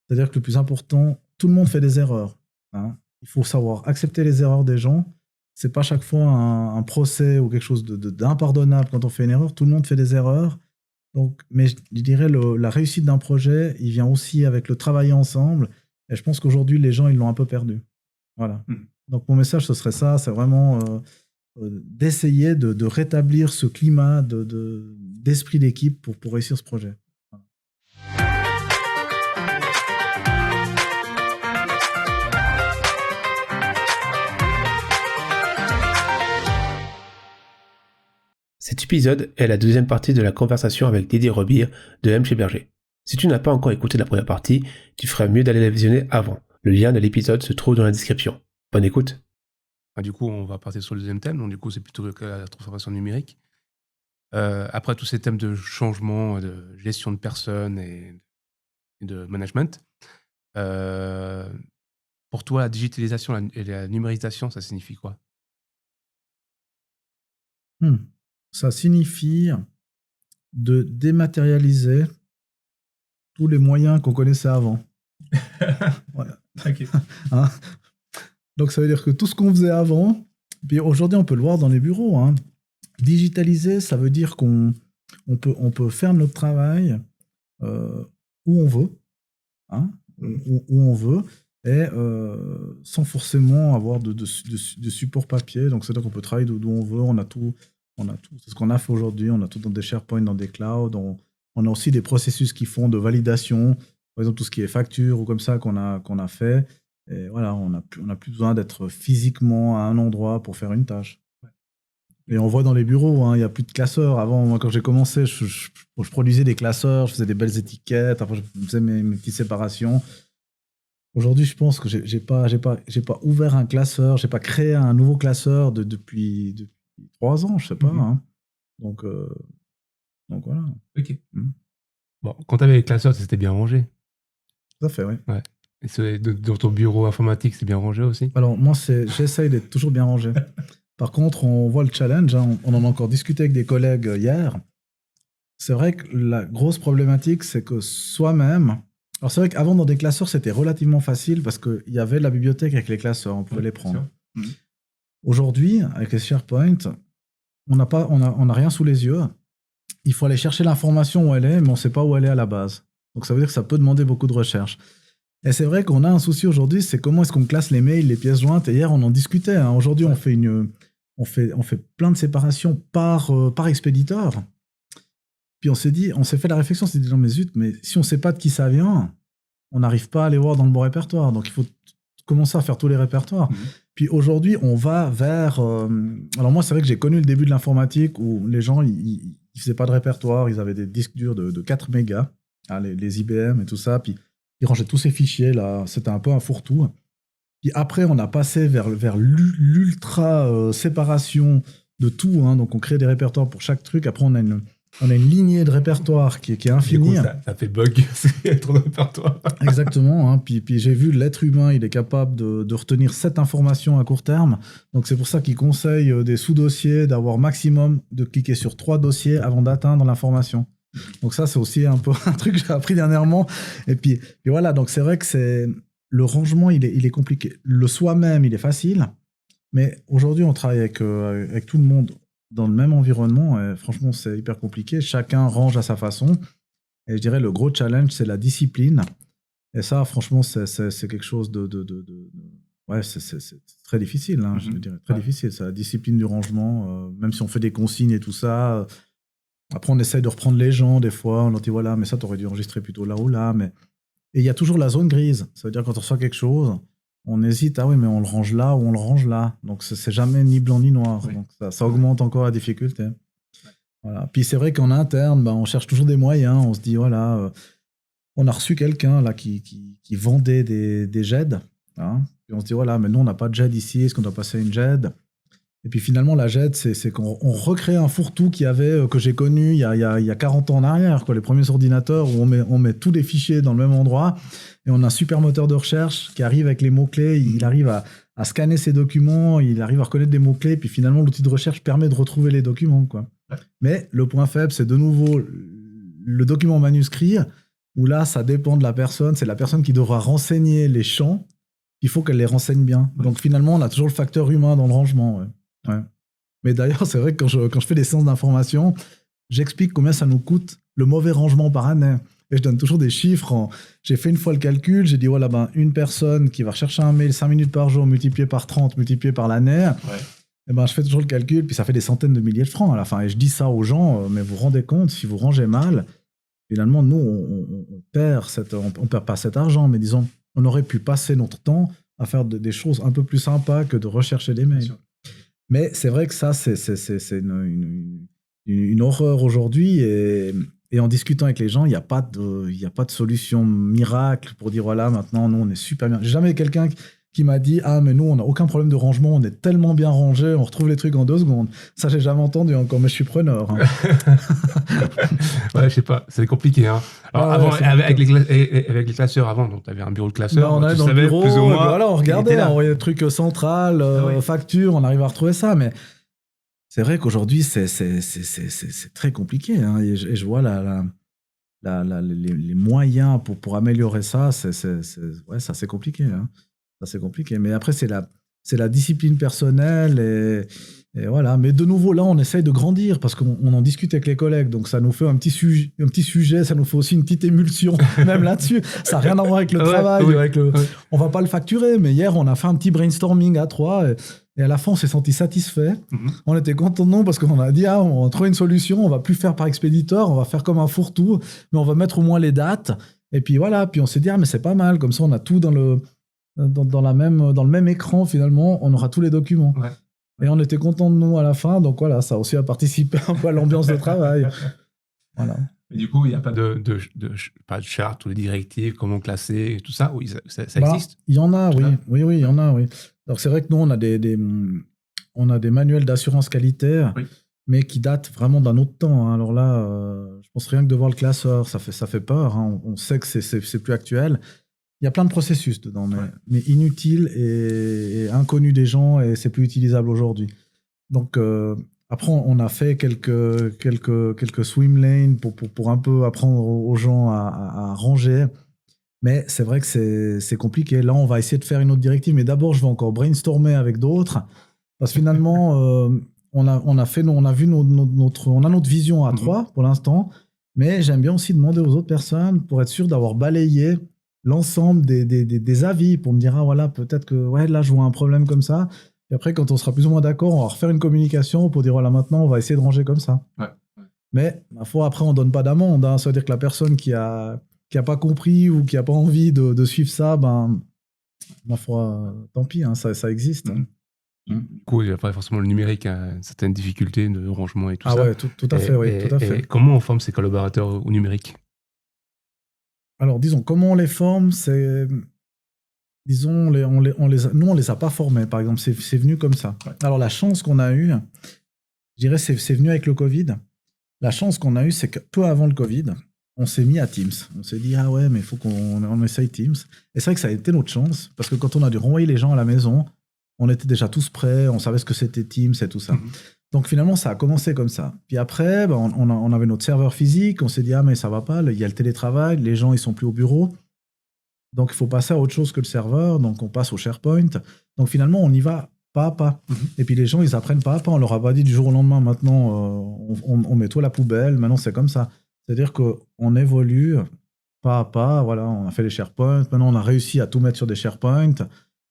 C'est-à-dire que le plus important, tout le monde fait des erreurs. Hein. Il faut savoir accepter les erreurs des gens. C'est pas chaque fois un procès ou quelque chose d'impardonnable quand on fait une erreur. Tout le monde fait des erreurs. Donc, mais je dirais la réussite d'un projet, il vient aussi avec le travail ensemble. Et je pense qu'aujourd'hui, les gens, ils l'ont un peu perdu. Voilà. Donc, mon message, ce serait ça. C'est vraiment d'essayer de rétablir ce climat d'esprit d'équipe pour réussir ce projet. Voilà. Cet épisode est la deuxième partie de la conversation avec Didier Rebir de M. chez Berger. Si tu n'as pas encore écouté la première partie, tu ferais mieux d'aller la visionner avant. Le lien de l'épisode se trouve dans la description. Bonne écoute. Du coup, on va partir sur le deuxième thème. Donc, du coup, c'est plutôt la transformation numérique. Après tous ces thèmes de changement, de gestion de personnes et de management, pour toi, la digitalisation et la numérisation, ça signifie quoi? Ça signifie de dématérialiser tous les moyens qu'on connaissait avant. Voilà. Ok. Hein? Donc ça veut dire que tout ce qu'on faisait avant, puis aujourd'hui on peut le voir dans les bureaux, hein. Digitaliser, ça veut dire qu'on peut faire notre travail où on veut, hein, où on veut, et sans forcément avoir de support papier. Donc c'est-à-dire qu'on peut travailler d'où on veut, on a tout. C'est ce qu'on a fait aujourd'hui, on a tout dans des SharePoint, dans des clouds, on a aussi des processus qui font de validation, par exemple tout ce qui est facture ou comme ça qu'on a fait. Et voilà, on n'a plus besoin d'être physiquement à un endroit pour faire une tâche. Et on voit dans les bureaux, hein, il n'y a plus de classeurs. Avant, moi, quand j'ai commencé, je produisais des classeurs, je faisais des belles étiquettes, après je faisais mes petites séparations. Aujourd'hui, je pense que j'ai pas ouvert un classeur, j'ai pas créé un nouveau classeur depuis 3 ans, je sais pas. Hein. Donc voilà. Ok. Bon, quand tu avais les classeurs, c'était bien rangé. Tout à fait, oui. Ouais. Et dans ton bureau informatique, c'est bien rangé aussi? Alors, moi, j'essaye d'être toujours bien rangé. Par contre, on voit le challenge, hein, on en a encore discuté avec des collègues hier. C'est vrai que la grosse problématique, c'est que soi-même... Alors, c'est vrai qu'avant, dans des classeurs, c'était relativement facile parce qu'il y avait la bibliothèque avec les classeurs, on pouvait les prendre. Aujourd'hui, avec les SharePoint, on n'a rien sous les yeux. Il faut aller chercher l'information où elle est, mais on ne sait pas où elle est à la base. Donc, ça veut dire que ça peut demander beaucoup de recherche. Et c'est vrai qu'on a un souci aujourd'hui, c'est comment est-ce qu'on classe les mails, les pièces jointes. Et hier, on en discutait. Hein. Aujourd'hui, on fait plein de séparations par expéditeur. Puis on s'est fait la réflexion, on s'est dit non mais zut, mais si on ne sait pas de qui ça vient, on n'arrive pas à aller voir dans le bon répertoire. Donc il faut commencer à faire tous les répertoires. Puis aujourd'hui, on va vers... alors moi, c'est vrai que j'ai connu le début de l'informatique où les gens, ils faisaient pas de répertoire, ils avaient des disques durs de 4 mégas, hein, les IBM et tout ça, puis ils rangeaient tous ces fichiers là, c'était un peu un fourre-tout. Puis après, on a passé vers l'ultra séparation de tout, hein, donc on crée des répertoires pour chaque truc. Après, on a une lignée de répertoire qui est infinie. Du coup, ça fait bug, c'est trop de répertoire. Exactement. Hein. Puis j'ai vu l'être humain, il est capable de retenir 7 informations à court terme. Donc c'est pour ça qu'il conseille des sous-dossiers d'avoir maximum de cliquer sur 3 dossiers avant d'atteindre l'information. Donc ça, c'est aussi un peu un truc que j'ai appris dernièrement. Et puis voilà, donc c'est vrai que le rangement, il est compliqué. Le soi-même, il est facile. Mais aujourd'hui, on travaille avec tout le monde dans le même environnement, et franchement, c'est hyper compliqué. Chacun range à sa façon. Et je dirais, le gros challenge, c'est la discipline. Et ça, franchement, c'est quelque chose ouais, c'est très difficile, hein, je dirais. Très difficile, c'est la discipline du rangement. Même si on fait des consignes et tout ça. Après, on essaye de reprendre les gens, des fois. On leur dit, voilà, mais ça, t'aurais dû enregistrer plutôt là ou là. Et il y a toujours la zone grise. Ça veut dire, quand on reçoit quelque chose... on hésite, ah oui, mais on le range là ou on le range là. Donc, c'est jamais ni blanc ni noir. Oui. Donc, ça augmente encore la difficulté. Voilà. Puis, c'est vrai qu'en interne, on cherche toujours des moyens. On se dit, voilà, on a reçu quelqu'un là qui vendait des GED. Hein. Puis, on se dit, voilà, mais nous, on n'a pas de GED ici. Est-ce qu'on doit passer à une GED? Et puis, finalement, la GED, c'est qu'on recrée un fourre-tout que j'ai connu il y a 40 ans en arrière. Quoi. Les premiers ordinateurs où on met tous les fichiers dans le même endroit. Et on a un super moteur de recherche qui arrive avec les mots-clés, il arrive à scanner ses documents, il arrive à reconnaître des mots-clés, puis finalement, l'outil de recherche permet de retrouver les documents. Quoi. Mais le point faible, c'est de nouveau le document manuscrit, où là, ça dépend de la personne. C'est la personne qui devra renseigner les champs. Il faut qu'elle les renseigne bien. Ouais. Donc finalement, on a toujours le facteur humain dans le rangement. Ouais. Mais d'ailleurs, c'est vrai que quand je fais des séances d'information, j'explique combien ça nous coûte le mauvais rangement par année. Et je donne toujours des chiffres. J'ai fait une fois le calcul, j'ai dit, voilà, une personne qui va rechercher un mail 5 minutes par jour, multiplié par 30, multiplié par l'année, et je fais toujours le calcul, puis ça fait des centaines de milliers de francs à la fin. Et je dis ça aux gens, mais vous vous rendez compte, si vous rangez mal, finalement, nous, on perd pas cet argent, mais disons, on aurait pu passer notre temps à faire des choses un peu plus sympas que de rechercher des mails. Mais c'est vrai que ça, c'est une horreur aujourd'hui. Et en discutant avec les gens, il n'y a pas de solution miracle pour dire, voilà, maintenant, nous, on est super bien. J'ai jamais quelqu'un qui m'a dit, ah, mais nous, on n'a aucun problème de rangement, on est tellement bien rangé, on retrouve les trucs en 2 secondes. Ça, j'ai jamais entendu encore, mais je suis preneur. Hein. Ouais, je sais pas, c'est compliqué. Hein. Alors, avant, avec les classeurs, avant, donc tu avais un bureau de classeurs, on allait tu dans savais le bureau, plus ou moins. Voilà, on regardait, on voyait le truc central, facture, on arrive à retrouver ça, mais c'est vrai qu'aujourd'hui, c'est très compliqué. Hein, et je vois les moyens pour améliorer ça, c'est compliqué. Hein. Ça, c'est compliqué. Mais après, c'est la discipline personnelle et voilà. Mais de nouveau, là, on essaye de grandir parce qu'on en discute avec les collègues. Donc, ça nous fait un petit sujet, ça nous fait aussi une petite émulsion, même là-dessus. Ça n'a rien à voir avec le travail. On ne va pas le facturer. Mais hier, on a fait un petit brainstorming à 3 et à la fin, on s'est senti satisfait. On était content de nous parce qu'on a dit, on va trouver une solution. On ne va plus faire par expéditeur. On va faire comme un fourre-tout. Mais on va mettre au moins les dates. Et puis voilà. Puis on s'est dit, mais c'est pas mal. Comme ça, on a tout dans le même écran, finalement, on aura tous les documents. Ouais. Et on était contents de nous à la fin, donc voilà, ça aussi a participé un peu à l'ambiance de travail. Voilà. Mais du coup, il n'y a pas de charte ou de directive, comment classer, tout ça, oui, ça existe. Il y en a, oui, il y en a, oui. Alors c'est vrai que nous, on a des manuels d'assurance qualité, mais qui datent vraiment d'un autre temps. Hein. Alors là, je pense rien que de voir le classeur, ça fait peur. Hein. On sait que c'est plus actuel. Il y a plein de processus dedans, mais inutiles et inconnus des gens, et c'est plus utilisable aujourd'hui. Donc, après, on a fait quelques swim lanes pour un peu apprendre aux gens à ranger. Mais c'est vrai que c'est compliqué. Là, on va essayer de faire une autre directive, mais d'abord, je vais encore brainstormer avec d'autres. Parce que finalement, on a notre vision à 3 pour l'instant, mais j'aime bien aussi demander aux autres personnes pour être sûr d'avoir balayé l'ensemble des avis pour me dire, voilà, peut-être que là, je vois un problème comme ça. Et après, quand on sera plus ou moins d'accord, on va refaire une communication pour dire, voilà, maintenant, on va essayer de ranger comme ça. Ouais. Mais, ma foi, après, on ne donne pas d'amende. Hein. Ça veut dire que la personne qui a pas compris ou qui n'a pas envie de suivre ça, ma foi, tant pis, hein, ça existe. Hein. Du coup, il n'y a pas forcément le numérique a certaines difficultés de rangement et tout ça. Ah ouais, tout à fait, tout à fait. Et comment on forme ces collaborateurs au numérique ? Alors, disons, comment on les forme, c'est... Disons, nous, on les a pas formés, par exemple. C'est venu comme ça. Ouais. Alors, la chance qu'on a eue, je dirais, c'est venu avec le Covid. La chance qu'on a eue, c'est que peu avant le Covid, on s'est mis à Teams. On s'est dit, mais il faut qu'on essaye Teams. Et c'est vrai que ça a été notre chance, parce que quand on a dû renvoyer les gens à la maison, on était déjà tous prêts, on savait ce que c'était Teams et tout ça. Donc finalement, ça a commencé comme ça. Puis après, on avait notre serveur physique, on s'est dit, mais ça va pas, il y a le télétravail, les gens, ils sont plus au bureau. Donc il faut passer à autre chose que le serveur, donc on passe au SharePoint. Donc finalement, on y va pas à pas. Et puis les gens, ils apprennent pas à pas. On leur a pas dit du jour au lendemain, maintenant, on met tout à la poubelle, maintenant c'est comme ça. C'est-à-dire qu'on évolue pas à pas, voilà, on a fait les SharePoint, maintenant on a réussi à tout mettre sur des SharePoint.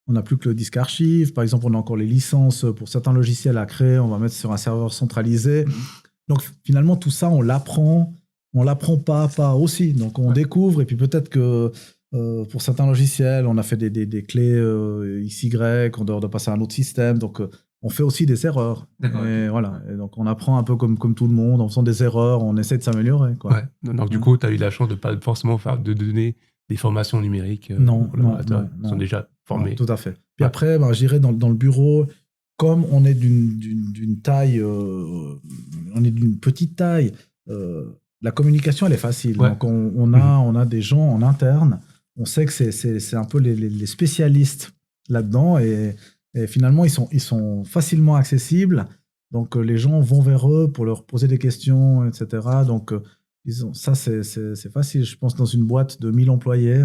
On n'a plus que le disque archive. Par exemple, on a encore les licences pour certains logiciels à créer. On va mettre sur un serveur centralisé. Donc, finalement, tout ça, on l'apprend pas à pas aussi. Donc, on découvre. Et puis, peut-être que pour certains logiciels, on a fait des clés XY. On doit passer à un autre système. Donc, on fait aussi des erreurs. Et voilà. Et donc, on apprend un peu comme tout le monde. En faisant des erreurs, on essaie de s'améliorer. Quoi. Ouais. Donc, du coup, tu as eu la chance de ne pas forcément de donner des formations numériques. Non. Ils sont déjà formés. Non, tout à fait. Puis après, je dirais dans le bureau, comme on est d'une taille, on est d'une petite taille, la communication, elle est facile. Ouais. Donc, on a des gens en interne. On sait que c'est un peu les spécialistes là-dedans. Et finalement, ils sont facilement accessibles. Donc, les gens vont vers eux pour leur poser des questions, etc. Donc, disons, ça, c'est facile. Je pense dans une boîte de 1000 employés,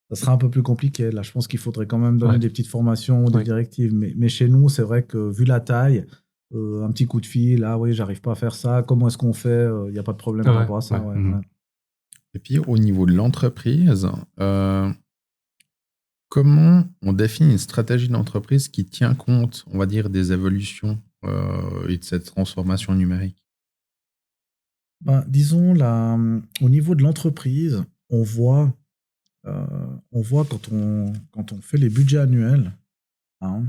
ça sera un peu plus compliqué. Là, je pense qu'il faudrait quand même donner des petites formations ou des directives. Mais chez nous, c'est vrai que vu la taille, un petit coup de fil, ah oui, j'arrive pas à faire ça, comment est-ce qu'on fait? Il n'y a pas de problème par rapport à ça. Et puis, au niveau de l'entreprise, comment on définit une stratégie d'entreprise qui tient compte, on va dire, des évolutions et de cette transformation numérique? Disons, au niveau de l'entreprise, on voit quand on fait les budgets annuels, hein,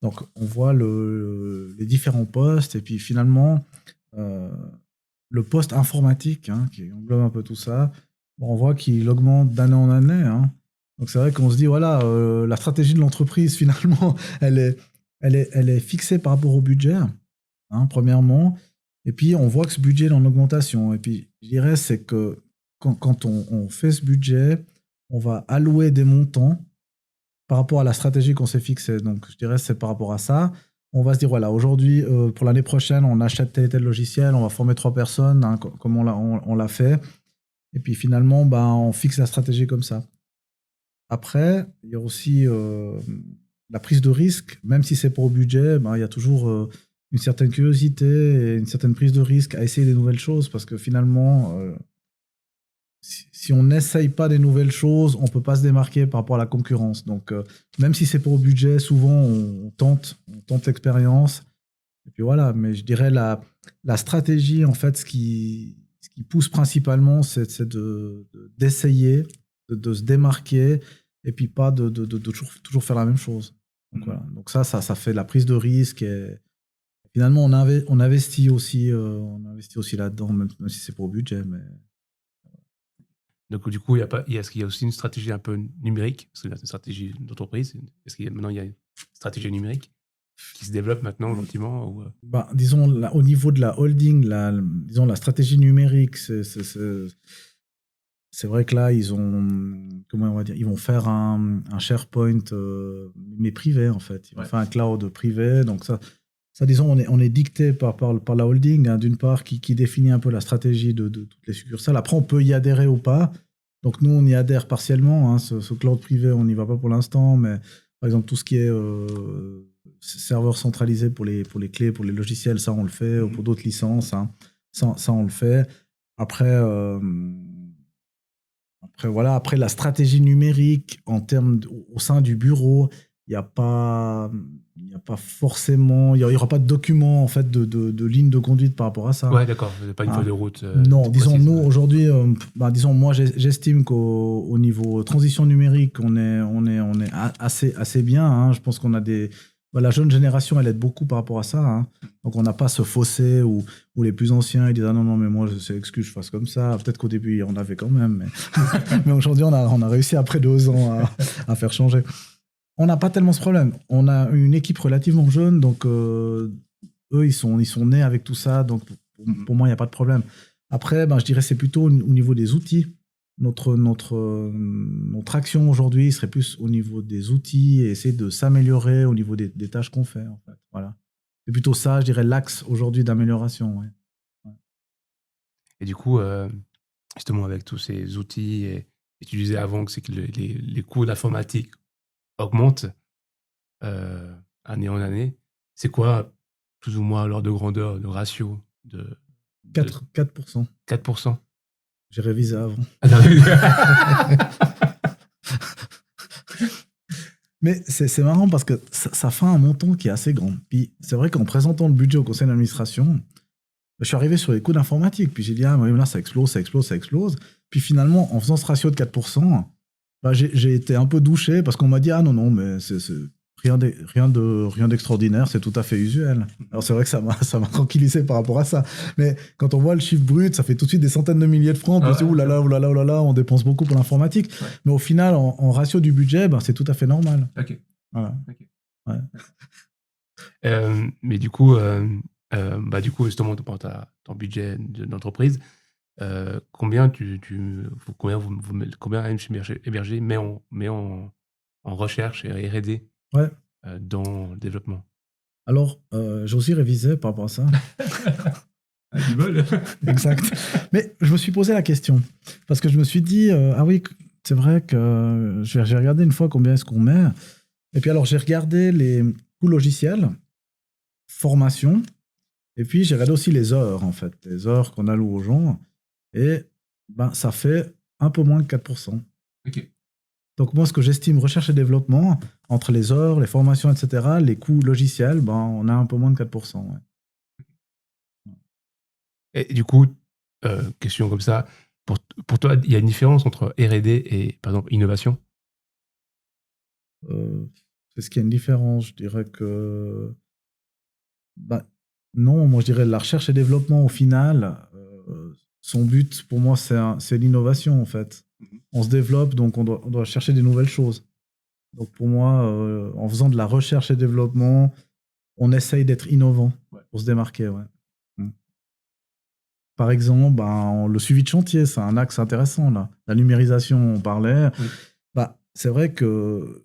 donc on voit les différents postes, et puis finalement, le poste informatique, hein, qui englobe un peu tout ça, on voit qu'il augmente d'année en année. Hein. Donc c'est vrai qu'on se dit, voilà, la stratégie de l'entreprise, finalement, elle est fixée par rapport au budget, hein, premièrement. Et puis, on voit que ce budget est en augmentation. Et puis, je dirais, c'est que quand on fait ce budget, on va allouer des montants par rapport à la stratégie qu'on s'est fixée. Donc, je dirais, c'est par rapport à ça. On va se dire, voilà, aujourd'hui, pour l'année prochaine, on achète tel et tel logiciel, on va former 3 personnes, hein, comme on l'a fait. Et puis, finalement, on fixe la stratégie comme ça. Après, il y a aussi la prise de risque. Même si c'est pas au budget, il y a toujours... une certaine curiosité et une certaine prise de risque à essayer des nouvelles choses, parce que finalement, si on n'essaye pas des nouvelles choses, on ne peut pas se démarquer par rapport à la concurrence. Donc, même si c'est pas au budget, souvent on tente l'expérience. Et puis voilà, mais je dirais la stratégie, en fait, ce qui pousse principalement, c'est d'essayer, de se démarquer, et puis pas de toujours faire la même chose. Donc, voilà. Donc ça fait de la prise de risque, et finalement, on investit aussi là-dedans, même si c'est pas au budget. Mais... Donc, du coup, est-ce qu'il y a aussi une stratégie un peu numérique? Parce que là, c'est une stratégie d'entreprise. Est-ce qu'il y a maintenant une stratégie numérique qui se développe maintenant gentiment ou... Disons, là, au niveau de la holding, disons, la stratégie numérique, c'est vrai que là, ils vont faire un SharePoint, mais privé, en fait. Ils vont faire un cloud privé, donc ça, disons, on est dicté par la holding, hein, d'une part, qui définit un peu la stratégie de toutes les succursales. Après, on peut y adhérer ou pas. Donc, nous, on y adhère partiellement. Hein, ce cloud privé, on n'y va pas pour l'instant. Mais, par exemple, tout ce qui est serveur centralisé pour les clés, pour les logiciels, ça, on le fait. Pour d'autres licences, hein, ça, on le fait. Après, voilà. Après, la stratégie numérique, en termes au sein du bureau, il n'y a pas forcément, il n'y aura pas de document, en fait, de ligne de conduite par rapport à ça. Ouais, d'accord, pas une feuille de route. Non, disons, nous, aujourd'hui, disons, moi, j'estime qu'au niveau transition numérique, on est assez bien. Hein. Je pense qu'on a la jeune génération, elle aide beaucoup par rapport à ça. Hein. Donc, on n'a pas ce fossé où les plus anciens, ils disent « Ah non, mais moi, c'est excuse, je fasse comme ça. » Peut-être qu'au début, on avait quand même. Mais aujourd'hui, on a réussi, après 2 ans, à faire changer. On n'a pas tellement ce problème. On a une équipe relativement jeune, donc eux, ils sont nés avec tout ça. Donc, pour moi, il n'y a pas de problème. Après, je dirais c'est plutôt au niveau des outils. Notre action aujourd'hui serait plus au niveau des outils et essayer de s'améliorer au niveau des tâches qu'on fait. En fait. Voilà. C'est plutôt ça, je dirais, l'axe aujourd'hui d'amélioration. Ouais. Ouais. Et du coup, justement, avec tous ces outils, et tu disais avant que c'est que les coûts d'informatique augmentent année en année. C'est quoi, plus ou moins, l'ordre de grandeur, de ratio de 4%. 4%. J'ai révisé avant. Mais c'est marrant parce que ça fait un montant qui est assez grand. Puis c'est vrai qu'en présentant le budget au conseil d'administration, je suis arrivé sur les coûts d'informatique. Puis j'ai dit, mais là, ça explose. Puis finalement, en faisant ce ratio de 4%, j'ai été un peu douché parce qu'on m'a dit, non, mais c'est rien d'extraordinaire, c'est tout à fait usuel. Alors c'est vrai que ça m'a tranquillisé par rapport à ça. Mais quand on voit le chiffre brut, ça fait tout de suite des centaines de milliers de francs. Puis oulala, on dépense beaucoup pour l'informatique. Ouais. Mais au final, en ratio du budget, c'est tout à fait normal. Ok. Voilà. Okay. Ouais. Mais du coup, justement, ton budget d'entreprise, combien combien Héberger met en recherche et R&D dans le développement? Alors, j'ai aussi révisé par rapport à ça. Du bol. Exact. Mais je me suis posé la question. Parce que je me suis dit, ah oui, c'est vrai que j'ai regardé une fois combien est-ce qu'on met. Et puis alors, j'ai regardé les coûts logiciels, formation, et puis j'ai regardé aussi les heures, en fait. Les heures qu'on alloue aux gens. Et ben, ça fait un peu moins de 4%. Ok. Donc moi, ce que j'estime recherche et développement, entre les heures, les formations, etc., les coûts logiciels, ben, on a un peu moins de 4%. Ouais. Et du coup, question comme ça, pour toi, il y a une différence entre R&D et, par exemple, innovation? Est-ce qu'il y a une différence? Je dirais que... Bah, non, moi je dirais la recherche et développement, au final, son but, pour moi, c'est l'innovation, en fait. On se développe, donc on doit chercher des nouvelles choses. Donc pour moi, en faisant de la recherche et développement, on essaye d'être innovant pour se démarquer. Ouais. Par exemple, le suivi de chantier, c'est un axe intéressant. Là. La numérisation, on parlait. Oui. C'est vrai que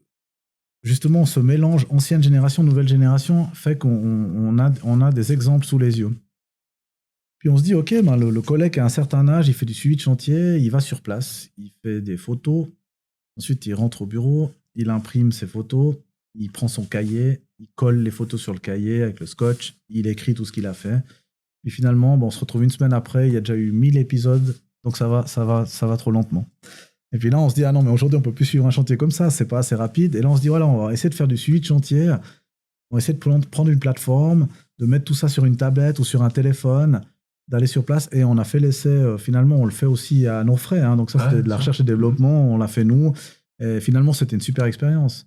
justement, ce mélange ancienne génération, nouvelle génération fait qu'on a des exemples sous les yeux. Puis on se dit, ok, le collègue à un certain âge, il fait du suivi de chantier, il va sur place, il fait des photos, ensuite il rentre au bureau, il imprime ses photos, il prend son cahier, il colle les photos sur le cahier avec le scotch, il écrit tout ce qu'il a fait. Puis finalement, on se retrouve une semaine après, il y a déjà eu 1000 épisodes, donc ça va trop lentement. Et puis là, on se dit, ah non, mais aujourd'hui, on peut plus suivre un chantier comme ça, c'est pas assez rapide. Et là, on se dit, voilà, on va essayer de faire du suivi de chantier, on va essayer de prendre une plateforme, de mettre tout ça sur une tablette ou sur un téléphone, d'aller sur place. Et on a fait l'essai, finalement, on le fait aussi à nos frais. Hein, donc ça, c'était de la recherche et développement, on l'a fait nous. Et finalement, c'était une super expérience.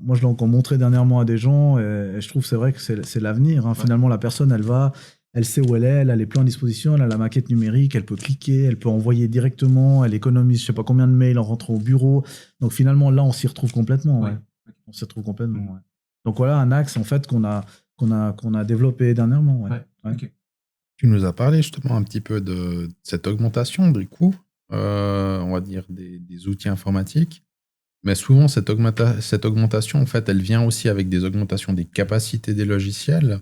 Moi, je l'ai encore montré dernièrement à des gens, et je trouve que c'est vrai que c'est l'avenir. Hein. Finalement, la personne, elle sait où elle est plein à disposition, elle a la maquette numérique, elle peut cliquer, elle peut envoyer directement, elle économise je sais pas combien de mails en rentrant au bureau. Donc finalement, là, on s'y retrouve complètement. Ouais. On s'y retrouve complètement. Ouais. Donc voilà un axe en fait qu'on a développé dernièrement. Ouais. Okay. Tu nous as parlé justement un petit peu de cette augmentation du coût, on va dire des outils informatiques. Mais souvent, cette augmentation, en fait, elle vient aussi avec des augmentations des capacités des logiciels.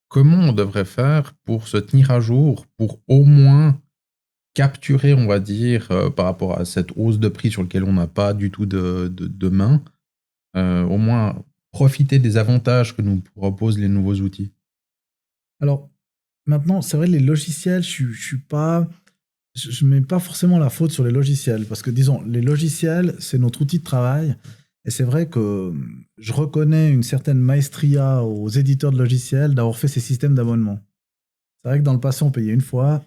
Comment on devrait faire pour se tenir à jour, pour au moins capturer, on va dire, par rapport à cette hausse de prix sur laquelle on n'a pas du tout de main, au moins profiter des avantages que nous proposent les nouveaux outils? Alors, maintenant, c'est vrai, les logiciels, je mets pas forcément la faute sur les logiciels, parce que, disons, les logiciels, c'est notre outil de travail. Et c'est vrai que je reconnais une certaine maestria aux éditeurs de logiciels d'avoir fait ces systèmes d'abonnement. C'est vrai que dans le passé, on payait une fois.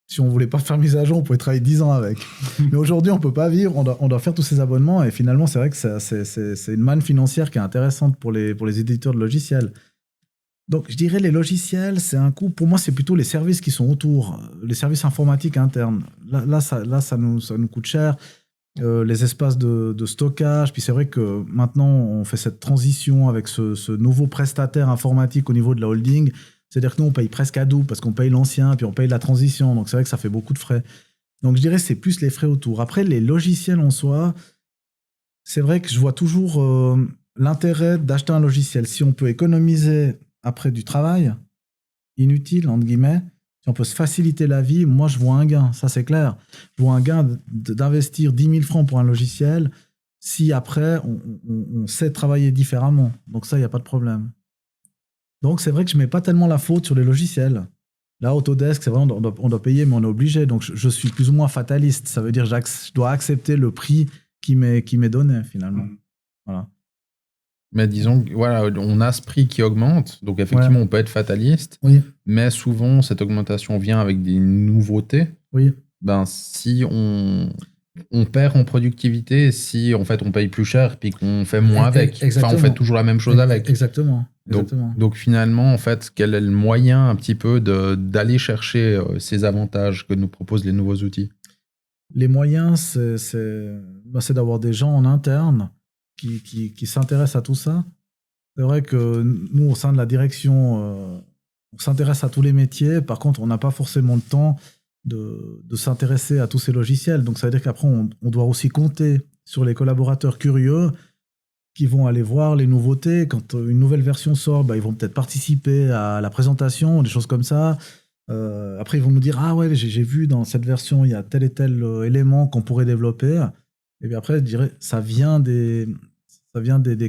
Si on voulait pas faire mise à jour, on pouvait travailler 10 ans avec. Mais aujourd'hui, on peut pas vivre, on doit faire tous ces abonnements. Et finalement, c'est vrai que c'est une manne financière qui est intéressante pour les éditeurs de logiciels. Donc, je dirais les logiciels, c'est un coût. Pour moi, c'est plutôt les services qui sont autour, les services informatiques internes. Là, ça nous coûte cher. Les espaces de stockage. Puis c'est vrai que maintenant, on fait cette transition avec ce nouveau prestataire informatique au niveau de la holding. C'est-à-dire que nous, on paye presque à double parce qu'on paye l'ancien, puis on paye la transition. Donc c'est vrai que ça fait beaucoup de frais. Donc je dirais que c'est plus les frais autour. Après, les logiciels en soi, c'est vrai que je vois toujours l'intérêt d'acheter un logiciel. Si on peut économiser après du travail, inutile, entre guillemets, si on peut se faciliter la vie, moi, je vois un gain, ça c'est clair. Je vois un gain d'investir 10 000 francs pour un logiciel si après, on sait travailler différemment. Donc ça, il n'y a pas de problème. Donc c'est vrai que je ne mets pas tellement la faute sur les logiciels. Là, Autodesk, c'est vrai, on doit payer, mais on est obligé. Donc je suis plus ou moins fataliste. Ça veut dire que je dois accepter le prix qui m'est donné, finalement. Voilà. Mais disons, voilà, on a ce prix qui augmente, donc effectivement, on peut être fataliste, oui. Mais souvent, cette augmentation vient avec des nouveautés. Oui. Ben, si on perd en productivité, si en fait on paye plus cher puis qu'on fait moins avec, enfin on fait toujours la même chose avec. Exactement. Donc finalement, en fait, quel est le moyen un petit peu d'aller chercher ces avantages que nous proposent les nouveaux outils? Les moyens, c'est d'avoir des gens en interne qui s'intéressent à tout ça. C'est vrai que nous, au sein de la direction, on s'intéresse à tous les métiers. Par contre, on n'a pas forcément le temps de s'intéresser à tous ces logiciels. Donc, ça veut dire qu'après, on doit aussi compter sur les collaborateurs curieux qui vont aller voir les nouveautés. Quand une nouvelle version sort, ils vont peut-être participer à la présentation, des choses comme ça. Après, ils vont nous dire ah ouais, j'ai vu dans cette version, il y a tel et tel élément qu'on pourrait développer. Et puis après, je dirais, ça vient des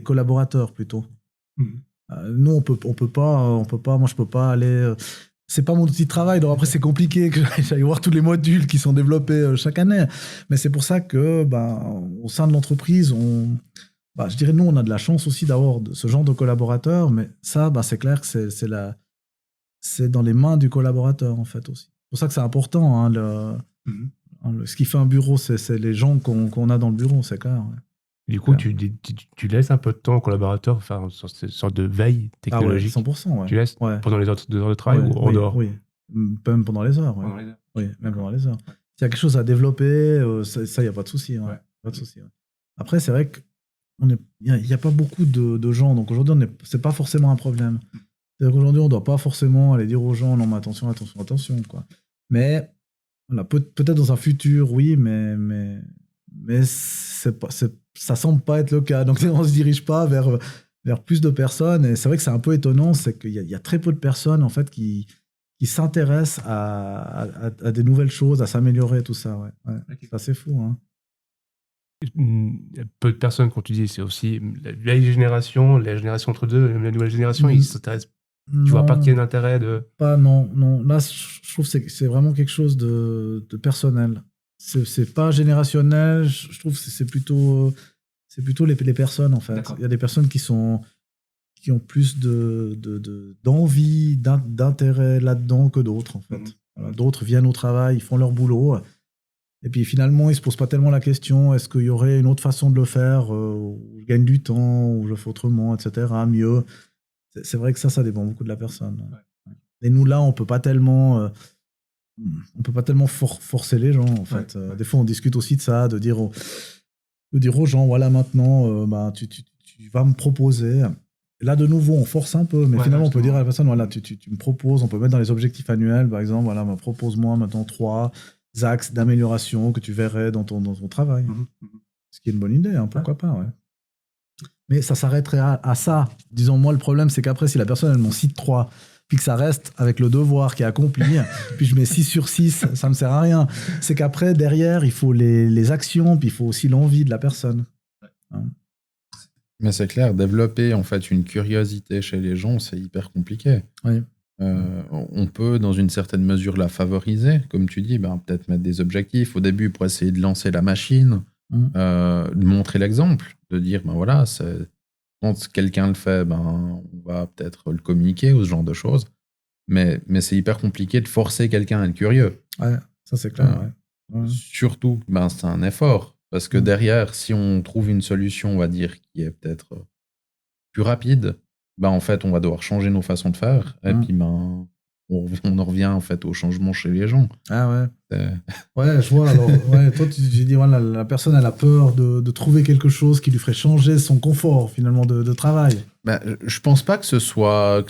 collaborateurs plutôt. Nous, on peut pas. Moi, je peux pas aller. C'est pas mon outil de travail, donc après c'est compliqué que j'aille voir tous les modules qui sont développés chaque année. Mais c'est pour ça que, au sein de l'entreprise, je dirais nous, on a de la chance aussi d'avoir ce genre de collaborateurs, mais ça, c'est clair que c'est dans les mains du collaborateur en fait aussi. C'est pour ça que c'est important. Hein, ce qui fait un bureau, c'est les gens qu'on a dans le bureau, c'est clair. Ouais. Du coup, tu laisses un peu de temps aux collaborateurs faire une sorte de veille technologique. Ah ouais, 100%. Ouais. Tu laisses pendant les autres 2 heures de travail ou en dehors? Oui, même pendant les heures. Ouais. Pendant les heures. Oui, même pendant les heures. S'il y a quelque chose à développer, ça, il n'y a pas de souci. Ouais. Pas de souci. Ouais. Après, c'est vrai qu'il n'y a pas beaucoup de gens. Donc aujourd'hui, c'est pas forcément un problème. C'est-à-dire qu'aujourd'hui, on ne doit pas forcément aller dire aux gens non, mais attention. Quoi. Mais voilà, peut-être dans un futur, oui, mais ça semble pas être le cas. Donc on se dirige pas vers plus de personnes. Et c'est vrai que c'est un peu étonnant, c'est qu'il y a très peu de personnes en fait qui s'intéressent à des nouvelles choses, à s'améliorer, tout ça. Ouais. Okay. C'est assez fou. Hein. Peu de personnes, quand tu dis, c'est aussi la vieille génération, la génération entre deux, même la nouvelle génération, ils s'intéressent. Tu vois pas qu'il y ait un intérêt de... Non. Là, je trouve que c'est vraiment quelque chose de personnel. C'est pas générationnel, je trouve que c'est plutôt les personnes, en fait. D'accord. Il y a des personnes qui ont plus d'envie, d'intérêt là-dedans que d'autres, en fait. Voilà, d'autres viennent au travail, ils font leur boulot, et puis finalement, ils se posent pas tellement la question, est-ce qu'il y aurait une autre façon de le faire, où je gagne du temps, où je le fais autrement, etc., mieux. C'est vrai que ça dépend beaucoup de la personne. Ouais. Et nous, là, on peut pas tellement forcer les gens, en fait. Ouais. Des fois, on discute aussi de ça, de dire aux gens, voilà, maintenant, tu vas me proposer. Et là, de nouveau, on force un peu, mais finalement, on peut dire à la personne, voilà, tu me proposes, on peut mettre dans les objectifs annuels, par exemple, voilà, propose-moi maintenant 3 axes d'amélioration que tu verrais dans ton travail. Ce qui est une bonne idée, hein, pourquoi pas, ouais. Mais ça s'arrêterait à ça. Disons, moi, le problème, c'est qu'après, si la personne, elle m'en cite 3, puis que ça reste avec le devoir qui est accompli, puis je mets 6 sur 6, ça me sert à rien. C'est qu'après, derrière, il faut les actions, puis il faut aussi l'envie de la personne. Hein. Mais c'est clair, développer en fait une curiosité chez les gens, c'est hyper compliqué. Oui. On peut, dans une certaine mesure, la favoriser, comme tu dis, peut-être mettre des objectifs au début pour essayer de lancer la machine, de montrer l'exemple, de dire, voilà, quand quelqu'un le fait, on va peut-être le communiquer ou ce genre de choses. Mais c'est hyper compliqué de forcer quelqu'un à être curieux. Ouais, ça c'est clair. Ouais. Surtout, c'est un effort. Parce que derrière, si on trouve une solution, on va dire, qui est peut-être plus rapide, en fait, on va devoir changer nos façons de faire. Et puis, on en revient en fait au changement chez les gens. Ah ouais. Ouais, je vois. Alors, toi, tu dis, voilà, la personne, elle a peur de trouver quelque chose qui lui ferait changer son confort, finalement, de travail. Je pense pas que ce soit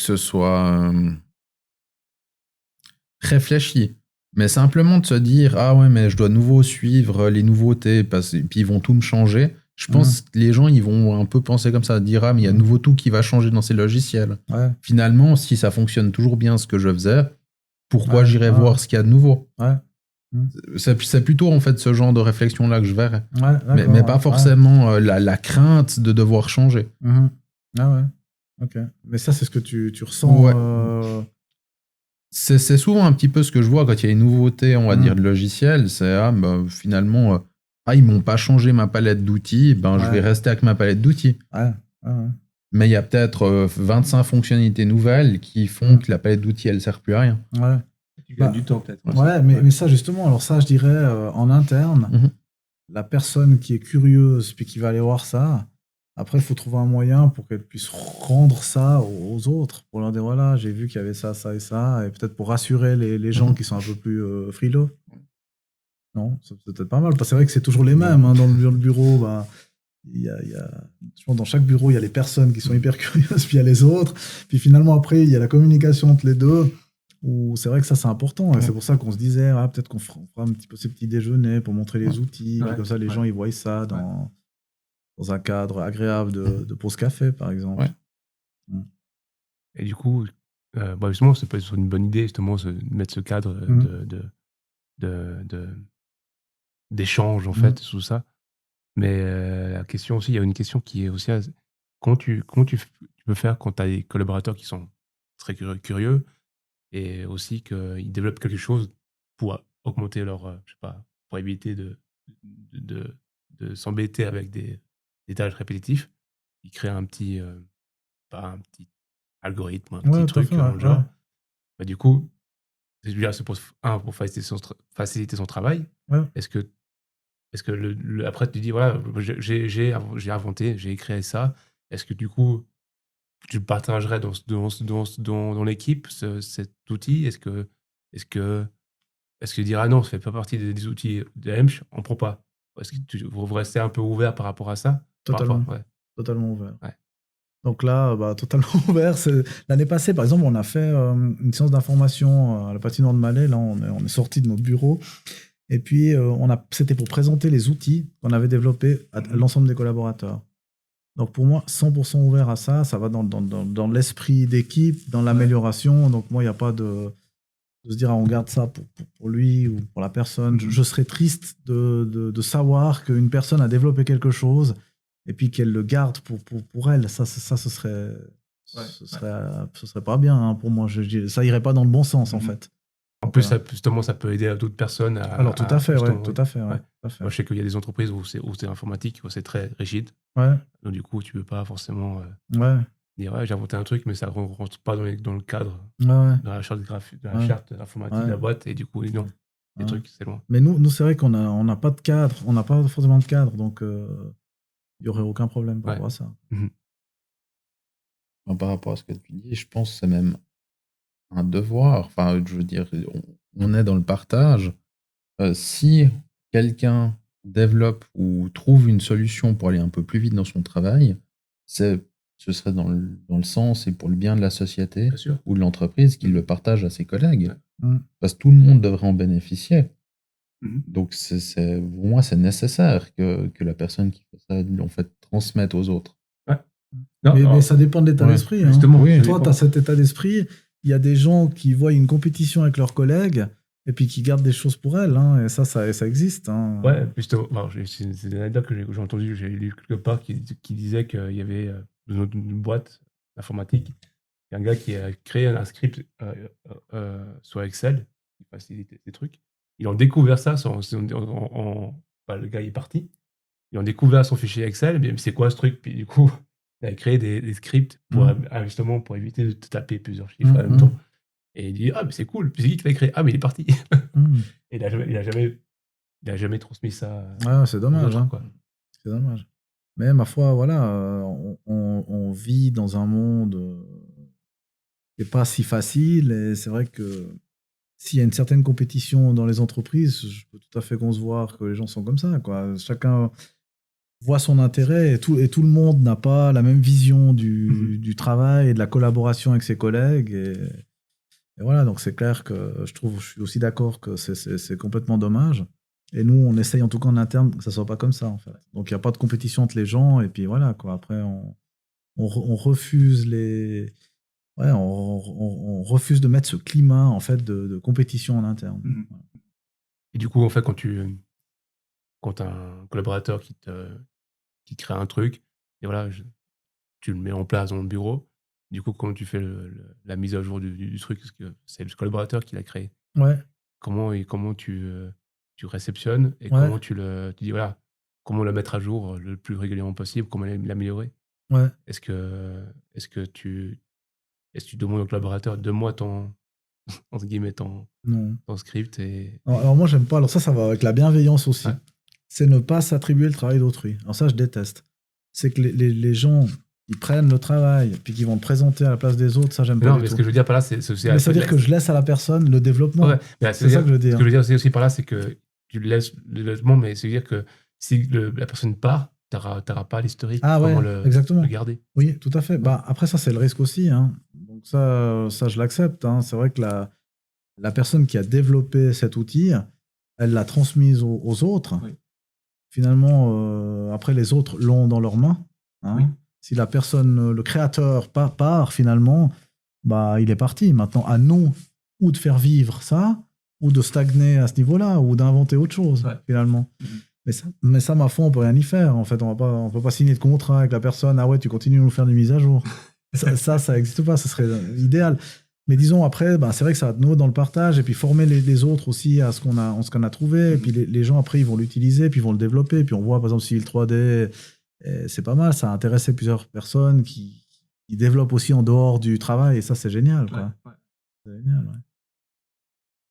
réfléchi. Mais simplement de se dire, ah ouais, mais je dois nouveau suivre les nouveautés, puis ils vont tout me changer. Je pense que les gens, ils vont un peu penser comme ça, dire, ah, mais il y a nouveau tout qui va changer dans ces logiciels. Ouais. Finalement, si ça fonctionne toujours bien ce que je faisais, pourquoi j'irais voir ce qu'il y a de nouveau? C'est plutôt en fait ce genre de réflexion-là que je verrais. Mais pas forcément la crainte de devoir changer. Ah ouais, ok. Mais ça, c'est ce que tu ressens. Ouais. C'est souvent un petit peu ce que je vois quand il y a une nouveauté, on va dire, de logiciel. C'est finalement, ils m'ont pas changé ma palette d'outils, je vais rester avec ma palette d'outils. Ouais. Mais il y a peut-être 25 fonctionnalités nouvelles qui font que la palette d'outils, elle sert plus à rien. Ouais. Tu gagnes du temps peut-être. Mais ça justement, alors ça, je dirais en interne, la personne qui est curieuse puis qui va aller voir ça. Après, il faut trouver un moyen pour qu'elle puisse rendre ça aux autres, pour leur dire, voilà, j'ai vu qu'il y avait ça, ça et ça, et peut-être pour rassurer les gens qui sont un peu plus frileux. Non, c'est peut-être pas mal, parce que c'est vrai que c'est toujours les mêmes. Hein, dans le bureau, je pense dans chaque bureau, il y a les personnes qui sont hyper curieuses, puis il y a les autres. Puis finalement, après, il y a la communication entre les deux, où c'est vrai que ça, c'est important. Et c'est pour ça qu'on se disait, peut-être qu'on fera un petit peu ces petits déjeuners pour montrer les outils, comme ça, les gens, ils voient ça dans un cadre agréable de pause café, par exemple. Et du coup, justement, c'est pas une bonne idée, justement, de mettre ce cadre d'échange, en fait, sous ça. Mais la question aussi, il y a une question qui est aussi comment tu peux faire quand tu as des collaborateurs qui sont très curieux et aussi qu'ils développent quelque chose pour augmenter leur, je sais pas, pour éviter de s'embêter avec des tâches répétitifs. Ils créent un petit, pas un petit algorithme, un petit truc dans le genre. Ouais. Bah, du coup, c'est pour faciliter son travail. Ouais. Est-ce que après tu dis voilà, j'ai inventé, j'ai créé ça. Est-ce que du coup tu le partagerais dans l'équipe, cet outil? Est-ce que dire ah non, ça fait pas partie des outils de Hemsch, on prend pas? Est-ce que vous restez un peu ouvert par rapport à ça? Totalement. Ouais. Totalement ouvert. Ouais. Donc là, totalement ouvert. L'année passée, par exemple, on a fait une séance d'information à la patinoire de Malais. Là, on est sorti de notre bureau. Et puis, c'était pour présenter les outils qu'on avait développés à l'ensemble des collaborateurs. Donc pour moi, 100% ouvert à ça. Ça va dans l'esprit d'équipe, dans l'amélioration. Donc moi, il n'y a pas de se dire on garde ça pour lui ou pour la personne. Je serais triste de savoir qu'une personne a développé quelque chose et puis qu'elle le garde pour elle. Ça ce serait pas bien hein, pour moi. Ça irait pas dans le bon sens en fait. En plus, justement, ça peut aider à d'autres personnes. Alors tout à fait. Moi, je sais qu'il y a des entreprises où c'est informatique, où c'est très rigide. Ouais. Donc du coup, tu peux pas forcément dire j'ai inventé un truc, mais ça ne rentre pas dans le cadre, dans la charte charte informatique de la boîte, et du coup, non, les trucs, c'est loin. Mais nous c'est vrai qu'on n'a pas de cadre, on n'a pas forcément de cadre, donc il n'y aurait aucun problème par rapport à ça. Par rapport à ce que tu dis, je pense que c'est même un devoir. Enfin, je veux dire, on est dans le partage. Si quelqu'un développe ou trouve une solution pour aller un peu plus vite dans son travail, ce serait dans le sens et pour le bien de la société ou de l'entreprise qu'il le partage à ses collègues. Parce que tout le monde devrait en bénéficier. Donc, pour moi, c'est nécessaire que la personne qui fait ça, en fait, transmette aux autres. Mais ça dépend de l'état d'esprit. Justement, toi, tu as cet état d'esprit. Il y a des gens qui voient une compétition avec leurs collègues et puis qui gardent des choses pour elles. Et ça existe. Ouais, justement. C'est une anecdote que j'ai entendue, j'ai lu quelque part qui disait qu'il y avait une boîte informatique, il y a un gars qui a créé un script sur Excel qui facilite des trucs. Ils ont découvert ça, le gars est parti. Ils ont découvert son fichier Excel, mais c'est quoi ce truc? Puis du coup, il a créé des scripts justement pour éviter de taper plusieurs chiffres en même temps. Et il dit ah mais c'est cool. Puis c'est qui l'a créé? Ah mais il est parti. Et il a jamais transmis ça. C'est dommage. C'est dommage. Mais ma foi, voilà, on vit dans un monde qui n'est pas si facile. Et c'est vrai que s'il y a une certaine compétition dans les entreprises, je peux tout à fait concevoir que les gens sont comme ça, quoi. Chacun voit son intérêt et tout le monde n'a pas la même vision du travail et de la collaboration avec ses collègues. Et voilà, donc c'est clair que je suis aussi d'accord que c'est complètement dommage. Et nous, on essaye en tout cas en interne que ça soit pas comme ça, en fait. Donc il n'y a pas de compétition entre les gens et puis voilà, quoi. Après, on refuse on refuse de mettre ce climat en fait de compétition en interne. Et du coup, en fait, quand tu as un collaborateur qui crée un truc, et voilà, tu le mets en place dans le bureau, du coup, comment tu fais la mise à jour du truc, parce que c'est le collaborateur qui l'a créé. Comment tu réceptionnes et comment tu dis voilà, comment le mettre à jour le plus régulièrement possible, comment l'améliorer. Est-ce que tu demandes au collaborateur donne-moi ton entre guillemets ton script alors moi j'aime pas. Alors ça va avec la bienveillance aussi. C'est ne pas s'attribuer le travail d'autrui. Alors ça je déteste. C'est que les gens ils prennent le travail puis qu'ils vont le présenter à la place des autres, ça j'aime pas. Non, mais ce que je veux dire par là c'est mais ça veut dire que je laisse à la personne le développement. C'est ça que je veux dire. Ce que je veux dire aussi par là c'est que tu laisses le développement, mais c'est dire que si la personne part, t'auras pas l'historique pour le garder. Oui, tout à fait. Après ça c'est le risque aussi. Donc ça je l'accepte. C'est vrai que la personne qui a développé cet outil, elle l'a transmise aux autres. Finalement, après les autres l'ont dans leurs mains. Si la personne, le créateur part finalement, bah, il est parti. Maintenant, à nous, ou de faire vivre ça, ou de stagner à ce niveau-là, ou d'inventer autre chose, finalement. Mais ça, ma foi, on peut rien y faire. En fait, on peut pas signer de contrat avec la personne. Ah ouais, tu continues à nous faire des mises à jour. ça n'existe pas. Ce serait idéal. Mais disons, après, bah, c'est vrai que ça va de nouveau dans le partage, et puis former les autres aussi à ce qu'on a trouvé. Et puis les gens, après, ils vont l'utiliser, puis ils vont le développer. Et puis on voit, par exemple, Civil 3D, c'est pas mal. Ça a intéressé plusieurs personnes qui développent aussi en dehors du travail. Et ça, c'est génial, quoi. Ouais. C'est génial, ouais.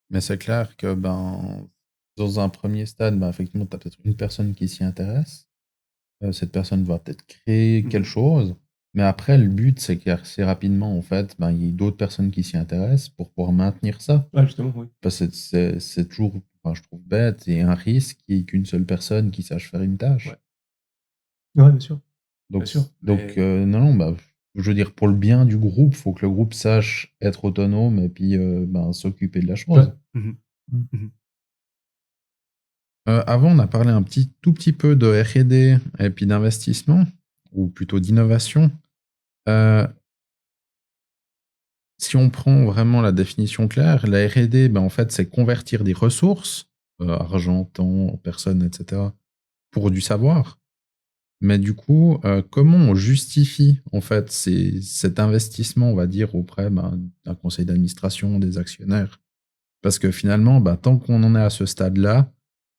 Mais c'est clair que dans un premier stade, effectivement, tu as peut-être une personne qui s'y intéresse. Cette personne va peut-être créer quelque chose. Mais après, le but, c'est qu'assez rapidement, en fait, il y ait d'autres personnes qui s'y intéressent pour pouvoir maintenir ça. Ouais, justement, oui. Parce que c'est toujours, je trouve bête, et un risque qu'une seule personne qui sache faire une tâche. Ouais, bien sûr. Donc, Bien sûr, non, je veux dire, pour le bien du groupe, il faut que le groupe sache être autonome et puis s'occuper de la chose. Avant, on a parlé tout petit peu de R&D et puis d'investissement, ou plutôt d'innovation. Si on prend vraiment la définition claire, la R&D, en fait, c'est convertir des ressources, argent, temps, personnes, etc., pour du savoir. Mais du coup, comment on justifie en fait cet investissement, on va dire, auprès d'un conseil d'administration, des actionnaires? Parce que finalement, tant qu'on en est à ce stade-là,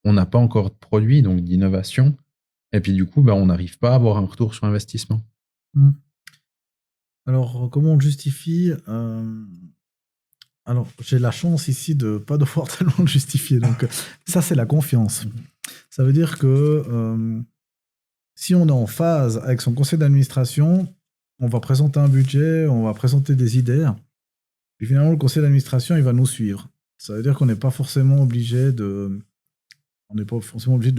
on n'a pas encore de produit, donc d'innovation. Et puis du coup, on n'arrive pas à avoir un retour sur investissement. Alors, comment on le justifie Alors, j'ai la chance ici de ne pas devoir tellement le justifier. Donc, ça, c'est la confiance. Ça veut dire que si on est en phase avec son conseil d'administration, on va présenter un budget, on va présenter des idées. Puis finalement, le conseil d'administration, il va nous suivre. Ça veut dire qu'on n'est pas forcément obligé de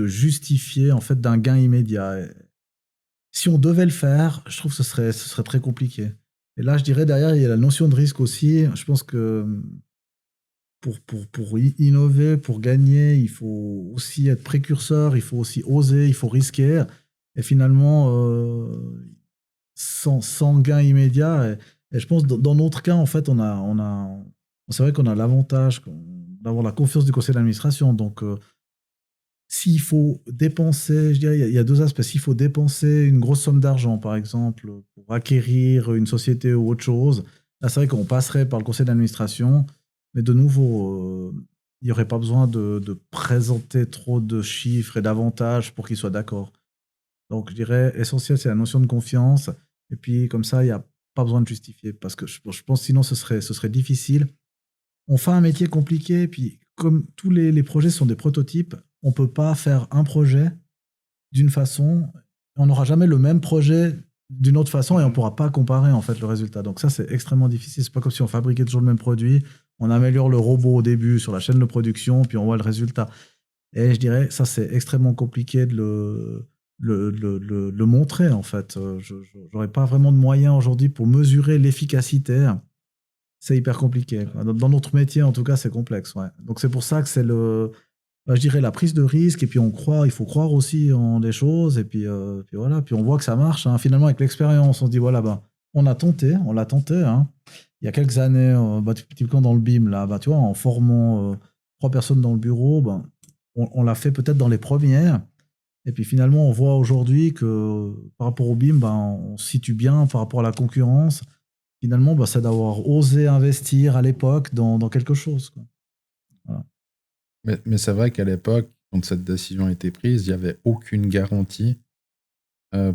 justifier en fait d'un gain immédiat. Et si on devait le faire, je trouve que ce serait très compliqué. Et là, je dirais derrière, il y a la notion de risque aussi. Je pense que pour innover, pour gagner, il faut aussi être précurseur, il faut aussi oser, il faut risquer. Et finalement, sans gain immédiat. Et je pense que dans notre cas, en fait, c'est vrai qu'on a l'avantage d'avoir la confiance du conseil d'administration. Donc, s'il faut dépenser, je dirais, il y a deux aspects. S'il faut dépenser une grosse somme d'argent, par exemple, pour acquérir une société ou autre chose, là, c'est vrai qu'on passerait par le conseil d'administration. Mais de nouveau, il n'y aurait pas besoin de présenter trop de chiffres et d'avantages pour qu'ils soient d'accord. Donc, je dirais, essentiel, c'est la notion de confiance. Et puis, comme ça, il n'y a pas besoin de justifier. Parce que je pense sinon, ce serait difficile. On fait un métier compliqué. Puis, comme tous les projets sont des prototypes, on ne peut pas faire un projet d'une façon. On n'aura jamais le même projet d'une autre façon et on ne pourra pas comparer en fait le résultat. Donc ça, c'est extrêmement difficile. C'est pas comme si on fabriquait toujours le même produit. On améliore le robot au début sur la chaîne de production, puis on voit le résultat. Et je dirais, ça, c'est extrêmement compliqué de le montrer, en fait. Je n'aurais pas vraiment de moyens aujourd'hui pour mesurer l'efficacité. C'est hyper compliqué. Dans notre métier, en tout cas, c'est complexe. Ouais. Donc c'est pour ça que c'est je dirais la prise de risque, et puis il faut croire aussi en des choses, et puis voilà, puis on voit que ça marche. Hein. Finalement, avec l'expérience, on se dit, voilà, on l'a tenté. Hein. Il y a quelques années, typiquement dans le BIM, là, tu vois, en formant 3 personnes dans le bureau, on l'a fait peut-être dans les premières. Et puis finalement, on voit aujourd'hui que par rapport au BIM, on se situe bien par rapport à la concurrence. Finalement, c'est d'avoir osé investir à l'époque dans quelque chose. Quoi. Voilà. Mais c'est vrai qu'à l'époque, quand cette décision a été prise, il n'y avait aucune garantie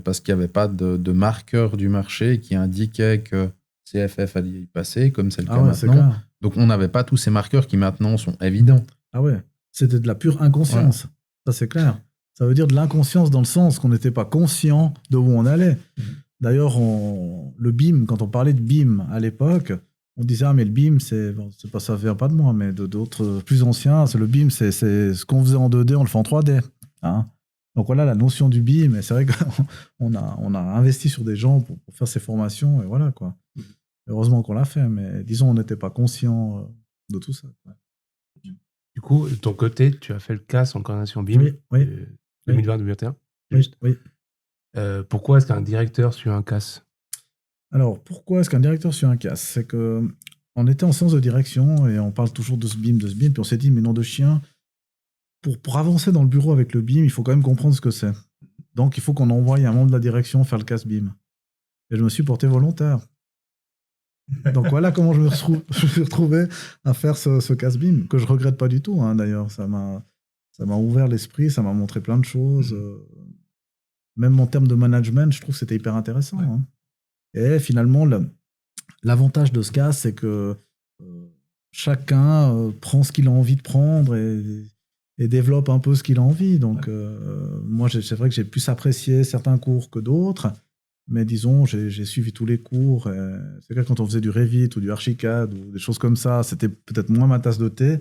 parce qu'il n'y avait pas de marqueur du marché qui indiquait que CFF allait y passer, comme c'est le cas maintenant. Donc on n'avait pas tous ces marqueurs qui maintenant sont évidents. Ah ouais, c'était de la pure inconscience. Ouais. Ça, c'est clair. Ça veut dire de l'inconscience dans le sens qu'on n'était pas conscient de où on allait. D'ailleurs, le BIM, quand on parlait de BIM à l'époque, on disait, mais le BIM, c'est pas, ça vient pas de moi, mais d'autres plus anciens, c'est le BIM, c'est ce qu'on faisait en 2D, on le fait en 3D. Hein. Donc voilà la notion du BIM, et c'est vrai qu'on a investi sur des gens pour faire ces formations, et voilà quoi. Heureusement qu'on l'a fait, mais disons, on n'était pas conscient de tout ça. Quoi. Du coup, de ton côté, tu as fait le CAS en coordination BIM 2020-2021. Oui. Pourquoi est-ce qu'un directeur suit un CAS ? Alors, pourquoi est-ce qu'un directeur suit un CAS? C'est que on était en séance de direction et on parle toujours de ce BIM, puis on s'est dit, mais nom de chien, pour avancer dans le bureau avec le BIM, il faut quand même comprendre ce que c'est. Donc, il faut qu'on envoie un membre de la direction faire le CAS BIM. Et je me suis porté volontaire. Donc voilà comment je me suis retrouvé à faire ce CAS BIM, que je regrette pas du tout, hein, d'ailleurs. Ça m'a ouvert l'esprit, ça m'a montré plein de choses. Même en termes de management, je trouve que c'était hyper intéressant. Hein. Et finalement, l'avantage de ce CAS, c'est que chacun prend ce qu'il a envie de prendre et développe un peu ce qu'il a envie. Donc, moi, c'est vrai que j'ai plus apprécié certains cours que d'autres. Mais disons, j'ai suivi tous les cours. C'est vrai que quand on faisait du Revit ou du Archicad ou des choses comme ça, c'était peut-être moins ma tasse de thé.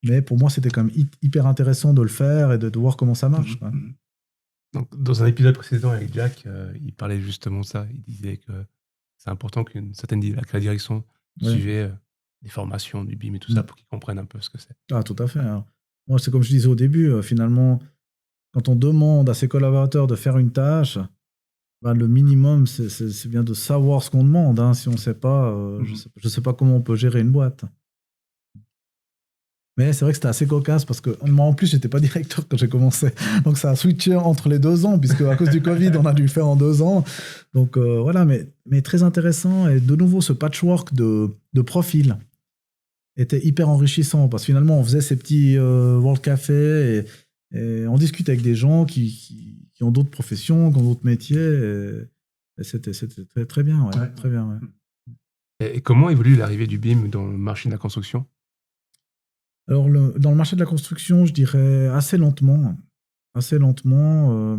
Mais pour moi, c'était quand même hyper intéressant de le faire et de voir comment ça marche. Quoi. Donc, dans un épisode précédent avec Jack, il parlait justement de ça. Il disait que c'est important que la direction suivait les formations du BIM et tout ça pour qu'ils comprennent un peu ce que c'est. Ah, tout à fait. Alors, moi, c'est comme je disais au début, finalement, quand on demande à ses collaborateurs de faire une tâche, bah, le minimum, c'est bien de savoir ce qu'on demande. Hein. Si on ne sait pas, je ne sais pas comment on peut gérer une boîte. Mais c'est vrai que c'était assez cocasse parce que moi, en plus, j'étais pas directeur quand j'ai commencé. Donc, ça a switché entre les 2 ans, puisque à cause du Covid, on a dû le faire en 2 ans. Donc, voilà, mais très intéressant. Et de nouveau, ce patchwork de profils était hyper enrichissant parce que finalement, on faisait ces petits World Café et on discute avec des gens qui ont d'autres professions, qui ont d'autres métiers. Et c'était très, très bien. Ouais. Très bien, ouais. Et comment évolue l'arrivée du BIM dans le marché de la construction? Alors, dans le marché de la construction, je dirais assez lentement. Assez lentement.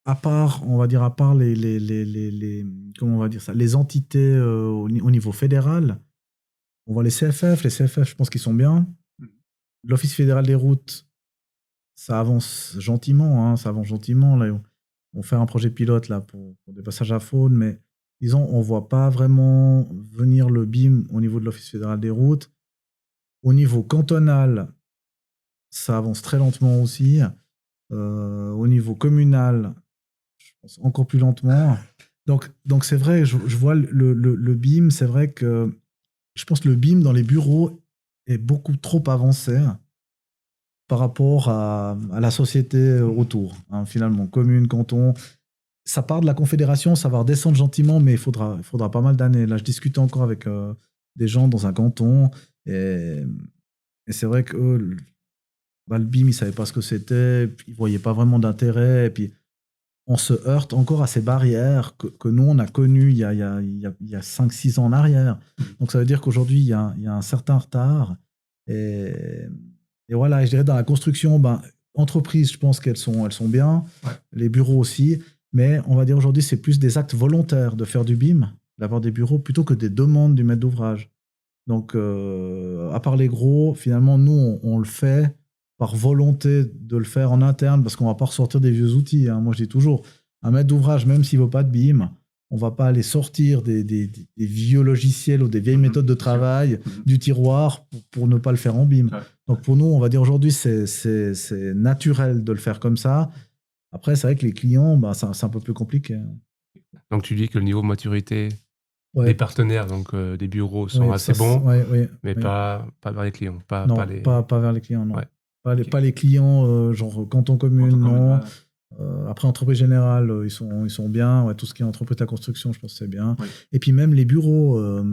À part comment on va dire ça, les entités au niveau fédéral. On voit les CFF. Les CFF, je pense qu'ils sont bien. L'Office fédéral des routes, ça avance gentiment. Hein, ça avance gentiment. Là, on fait un projet pilote là, pour des passages à faune, mais disons, on ne voit pas vraiment venir le BIM au niveau de l'Office fédéral des routes. Au niveau cantonal, ça avance très lentement aussi. Au niveau communal, je pense encore plus lentement. Donc c'est vrai, je vois le BIM, c'est vrai que je pense que le BIM dans les bureaux est beaucoup trop avancé par rapport à la société autour. Hein, finalement, commune, canton. Ça part de la confédération, ça va redescendre gentiment, mais il faudra pas mal d'années. Là, je discutais encore avec des gens dans un canton et c'est vrai que le BIM, ils ne savaient pas ce que c'était, ils ne voyaient pas vraiment d'intérêt. Et puis, on se heurte encore à ces barrières que nous, on a connues il y a 5-6 ans en arrière. Donc, ça veut dire qu'aujourd'hui, il y a un certain retard. Et voilà, je dirais dans la construction, entreprises, je pense qu'elles sont bien. Ouais. Les bureaux aussi. Mais on va dire aujourd'hui, c'est plus des actes volontaires de faire du BIM, d'avoir des bureaux, plutôt que des demandes du maître d'ouvrage. Donc, à part les gros, finalement, nous, on le fait par volonté de le faire en interne parce qu'on ne va pas ressortir des vieux outils. Hein. Moi, je dis toujours, un maître d'ouvrage, même s'il ne veut pas de BIM, on ne va pas aller sortir des vieux logiciels ou des vieilles méthodes de travail du tiroir pour ne pas le faire en BIM. Donc, pour nous, on va dire aujourd'hui, c'est naturel de le faire comme ça. Après, c'est vrai que les clients, c'est un peu plus compliqué. Donc, tu dis que le niveau de maturité des partenaires, donc des bureaux, sont assez bons, mais pas vers les clients. Pas vers les clients, non. Ouais. Pas les clients, genre canton commune, non. Après, entreprise générale, ils sont bien. Ouais, tout ce qui est entreprise de la construction, je pense que c'est bien. Oui. Et puis même les bureaux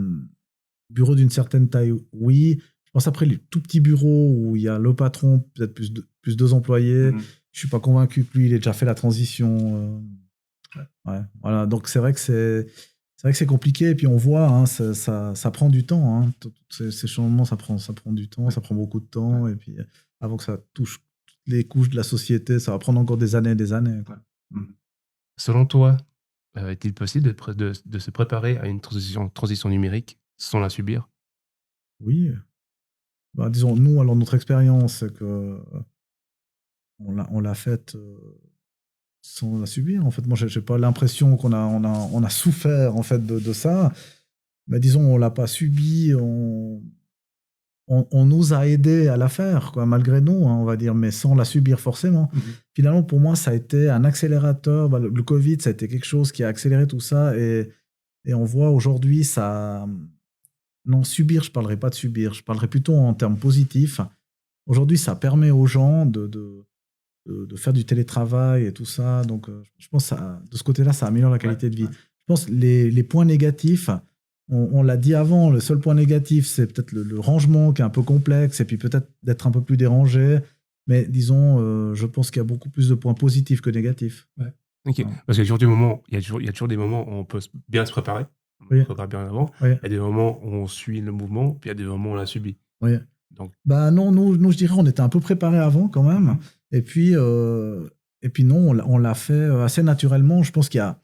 d'une certaine taille, oui. Je pense après les tout petits bureaux où il y a le patron, peut-être plus 2 employés. Je suis pas convaincu que lui, il ait déjà fait la transition. Ouais. Voilà. Donc c'est vrai que c'est compliqué. Et puis on voit, hein, ça prend du temps. Hein. Ces changements, ça prend du temps, ça prend beaucoup de temps. Et puis avant que ça touche toutes les couches de la société, ça va prendre encore des années et des années. Quoi. Selon toi, est-il possible de se préparer à une transition numérique sans la subir? Oui. Disons, nous, alors notre expérience, c'est que on l'a faite sans la subir. En fait, moi, j'ai pas l'impression qu'on a souffert en fait de ça. Mais disons, on l'a pas subi. on nous a aidés à la faire, quoi, malgré nous, hein, on va dire, mais sans la subir forcément. Finalement, pour moi, ça a été un accélérateur. Le Covid, ça a été quelque chose qui a accéléré tout ça. Et on voit aujourd'hui, ça... Non, subir, je ne parlerai pas de subir. Je parlerai plutôt en termes positifs. Aujourd'hui, ça permet aux gens de faire du télétravail et tout ça. Donc, je pense que de ce côté-là, ça améliore la qualité de vie. Je pense que les points négatifs, on l'a dit avant, le seul point négatif, c'est peut-être le rangement qui est un peu complexe et puis peut-être d'être un peu plus dérangé. Mais disons, je pense qu'il y a beaucoup plus de points positifs que négatifs. Ok. Ouais. Parce qu'il y a toujours des moments où on peut bien se préparer. On se prépare bien en avant. Oui. Il y a des moments où on suit le mouvement, puis il y a des moments où on l'a subi. Oui. Donc... Non, nous, je dirais, on était un peu préparés avant quand même. Et puis non, on l'a fait assez naturellement. Je pense qu'il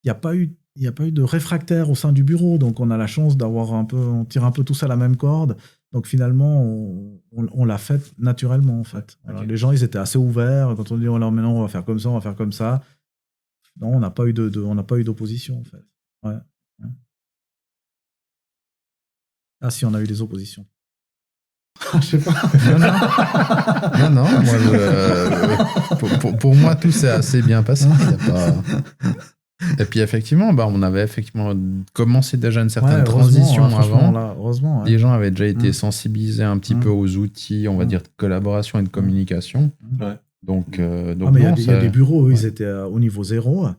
n'y a pas eu de réfractaire au sein du bureau. Donc, on a la chance d'avoir on tire un peu tous à la même corde. Donc, finalement, on l'a fait naturellement, en fait. Voilà. Les gens, ils étaient assez ouverts. Quand on dit, maintenant, on va faire comme ça, on va faire comme ça. Non, on n'a pas eu d'opposition, en fait. Ouais. Ah, si, on a eu des oppositions. Je sais pas. Non. Pour moi, tout s'est assez bien passé. Et puis, effectivement, on avait commencé déjà une certaine transition avant. Là, heureusement. Les gens avaient déjà été sensibilisés un petit peu aux outils, on va dire, de collaboration et de communication. Donc, mais il y a des bureaux, ils étaient au niveau 0.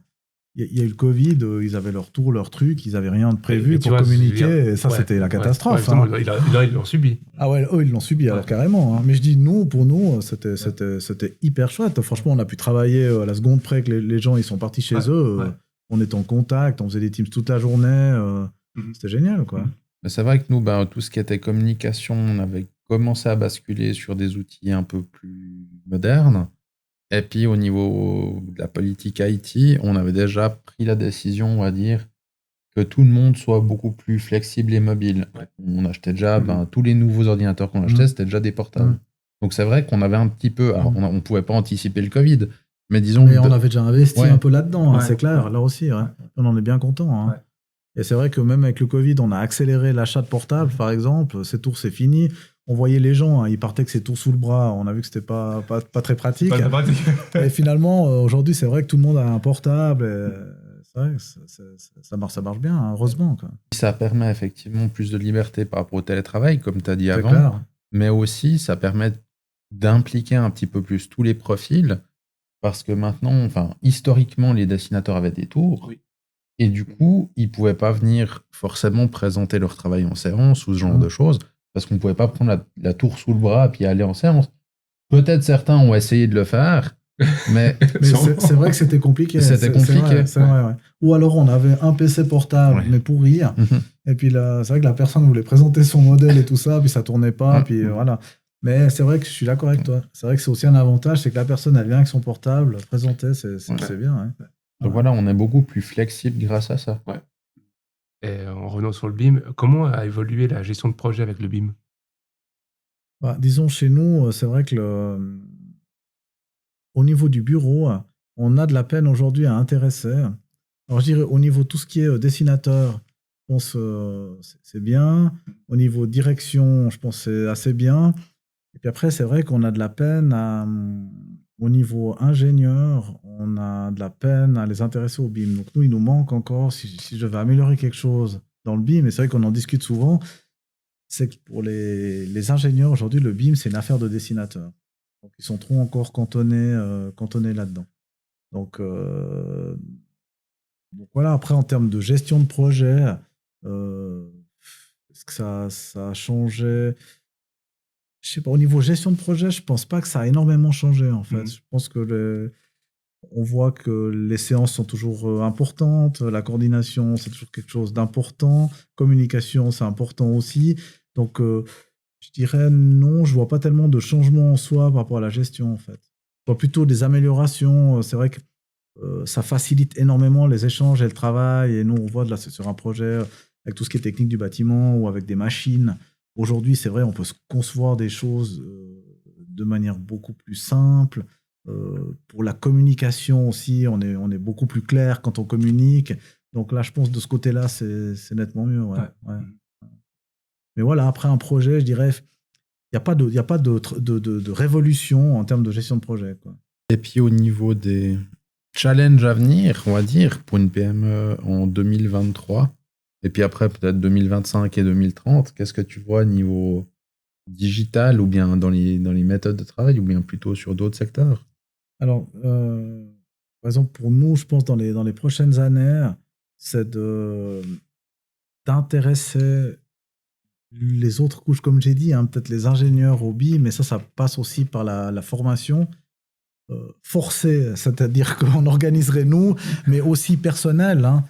Il y a eu le Covid, ils avaient leur tour, leur truc, ils n'avaient rien de prévu pour communiquer, et ça, c'était la catastrophe. Là, ils l'ont subi. Ah ouais, eux, ils l'ont subi, alors carrément. Hein. Mais je dis, pour nous, c'était hyper chouette. Franchement, on a pu travailler à la seconde près que les gens ils sont partis chez eux. On était en contact, on faisait des Teams toute la journée. C'était génial, quoi. Mais c'est vrai que nous, tout ce qui était communication, on avait commencé à basculer sur des outils un peu plus modernes. Et puis, au niveau de la politique IT, on avait déjà pris la décision, on va dire, que tout le monde soit beaucoup plus flexible et mobile. On achetait déjà, tous les nouveaux ordinateurs qu'on achetait, c'était déjà des portables. Donc, c'est vrai qu'on avait un petit peu... Alors, on ne pouvait pas anticiper le Covid, mais disons... Mais on avait déjà investi un peu là-dedans, c'est clair, là aussi. On en est bien content. Hein. Et c'est vrai que même avec le Covid, on a accéléré l'achat de portables, par exemple. Ces tours, c'est fini. On voyait les gens, ils partaient avec ces tours sous le bras. On a vu que c'était pas très pratique. Et finalement, aujourd'hui, c'est vrai que tout le monde a un portable. C'est vrai que ça marche bien, heureusement. Quoi. Ça permet effectivement plus de liberté par rapport au télétravail, comme tu as dit avant. Clair. Mais aussi, ça permet d'impliquer un petit peu plus tous les profils. Parce que maintenant, historiquement, les dessinateurs avaient des tours. Et du coup, ils ne pouvaient pas venir forcément présenter leur travail en séance ou ce genre de choses. Parce qu'on ne pouvait pas prendre la tour sous le bras et puis aller en séance. Peut-être certains ont essayé de le faire, mais c'est vrai que c'était compliqué. C'est vrai. Ou alors on avait un PC portable, mais pourri. Et puis là, c'est vrai que la personne voulait présenter son modèle et tout ça, puis ça ne tournait pas. Puis voilà. Mais c'est vrai que je suis d'accord avec toi. C'est vrai que c'est aussi un avantage, c'est que la personne, elle vient avec son portable, présenter, c'est bien. Donc voilà, on est beaucoup plus flexible grâce à ça. Et en revenant sur le BIM, comment a évolué la gestion de projet avec le BIM ? Disons, chez nous, c'est vrai que au niveau du bureau, on a de la peine aujourd'hui à intéresser. Alors je dirais, au niveau tout ce qui est dessinateur, je pense c'est bien. Au niveau direction, je pense c'est assez bien. Et puis après, c'est vrai qu'on a de la peine au niveau ingénieur, on a de la peine à les intéresser au BIM. Donc nous, il nous manque encore, si je veux améliorer quelque chose dans le BIM, et c'est vrai qu'on en discute souvent, c'est que pour les ingénieurs, aujourd'hui, le BIM, c'est une affaire de dessinateur. Donc ils sont trop encore cantonnés là-dedans. Donc voilà, après, en termes de gestion de projet, est-ce que ça a changé ? Je sais pas, au niveau gestion de projet, je pense pas que ça a énormément changé, en fait. Je pense que on voit que les séances sont toujours importantes, la coordination, c'est toujours quelque chose d'important, communication, c'est important aussi. Donc, je dirais non, je vois pas tellement de changements en soi par rapport à la gestion, en fait. Je vois plutôt des améliorations. C'est vrai que ça facilite énormément les échanges et le travail. Et nous, on voit là, c'est sur un projet avec tout ce qui est technique du bâtiment ou avec des machines. Aujourd'hui, c'est vrai, on peut se concevoir des choses de manière beaucoup plus simple. Pour la communication aussi, on est beaucoup plus clair quand on communique. Donc là, je pense de ce côté-là, c'est nettement mieux. Ouais. Mais voilà, après un projet, je dirais, n'y a pas de révolution en termes de gestion de projet, quoi. Et puis au niveau des challenges à venir, on va dire, pour une PME en 2023, et puis après peut-être 2025 et 2030, qu'est-ce que tu vois au niveau digital ou bien dans les méthodes de travail ou bien plutôt sur d'autres secteurs? Alors, par exemple, pour nous, je pense dans les prochaines années, c'est d'intéresser les autres couches, comme j'ai dit, hein, peut-être les ingénieurs au BIM, mais ça passe aussi par la formation forcée, c'est-à-dire qu'on organiserait nous, mais aussi personnel, hein.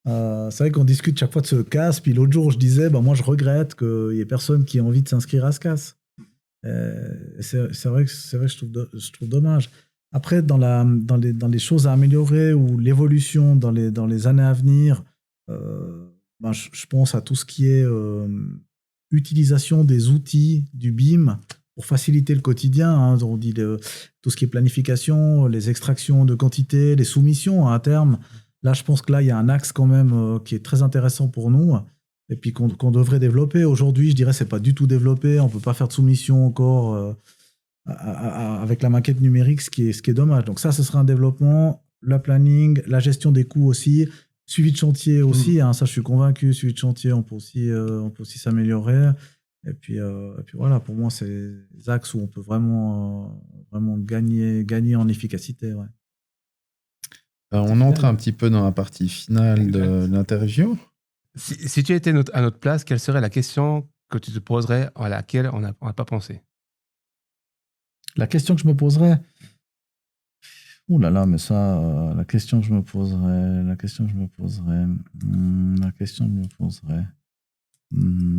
C'est vrai qu'on discute chaque fois de ce CAS, puis l'autre jour je disais, moi je regrette qu'il n'y ait personne qui ait envie de s'inscrire à ce CAS. C'est vrai que je trouve dommage. Après, dans les choses à améliorer ou l'évolution dans les années à venir, je pense à tout ce qui est utilisation des outils du BIM pour faciliter le quotidien, hein. On dit tout ce qui est planification, les extractions de quantité, les soumissions à terme. Là, je pense que là, il y a un axe quand même qui est très intéressant pour nous et puis qu'on devrait développer. Aujourd'hui, je dirais que ce n'est pas du tout développé. On ne peut pas faire de soumission encore avec la maquette numérique, ce qui est dommage. Donc ça, ce sera un développement. Le planning, la gestion des coûts aussi, suivi de chantier aussi. Hein, ça, je suis convaincu. Suivi de chantier, on peut aussi s'améliorer. Et puis voilà, pour moi, c'est des axes où on peut vraiment gagner en efficacité. Ouais. On entre un petit peu dans la partie finale de l'interview. Si tu étais à notre place, quelle serait la question que tu te poserais à laquelle on n'a pas pensé? La question que je me poserais... Ouh là là, mais ça, la question que je me poserais...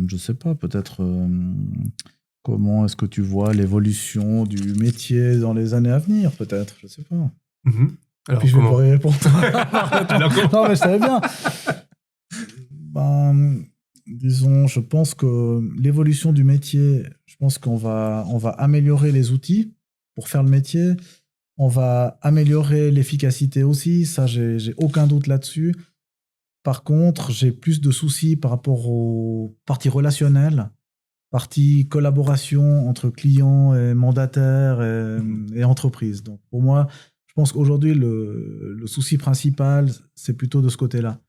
je sais pas, peut-être... comment est-ce que tu vois l'évolution du métier dans les années à venir, peut-être? Je sais pas. Mm-hmm. Alors, puis je vais pas y répondre. Non, mais je savais bien. Disons, je pense que l'évolution du métier, je pense qu'on va améliorer les outils pour faire le métier. On va améliorer l'efficacité aussi. Ça, j'ai aucun doute là-dessus. Par contre, j'ai plus de soucis par rapport aux parties relationnelles, partie collaboration entre clients et mandataires et entreprises. Donc, pour moi, je pense qu'aujourd'hui, le souci principal, c'est plutôt de ce côté-là.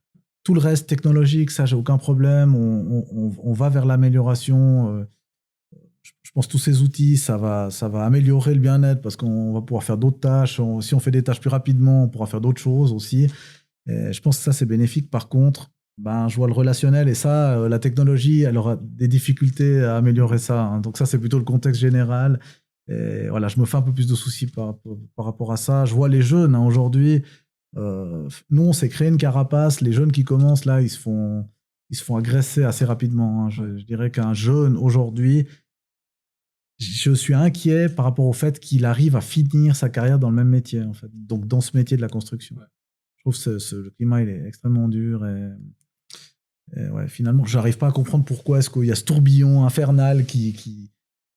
Tout le reste technologique, ça, j'ai aucun problème. On va vers l'amélioration. Je pense que tous ces outils, ça va améliorer le bien-être parce qu'on va pouvoir faire d'autres tâches. Si on fait des tâches plus rapidement, on pourra faire d'autres choses aussi. Et je pense que ça, c'est bénéfique. Par contre, je vois le relationnel et ça, la technologie, elle aura des difficultés à améliorer ça. Hein. Donc ça, c'est plutôt le contexte général. Et voilà, je me fais un peu plus de soucis par rapport à ça. Je vois les jeunes aujourd'hui. Nous, on s'est créé une carapace. Les jeunes qui commencent là, ils se font agresser assez rapidement. Hein. Je dirais qu'un jeune aujourd'hui, je suis inquiet par rapport au fait qu'il arrive à finir sa carrière dans le même métier, en fait. Donc dans ce métier de la construction. Ouais. Je trouve que le climat, il est extrêmement dur et ouais, finalement, je n'arrive pas à comprendre pourquoi est-ce qu'il y a ce tourbillon infernal qui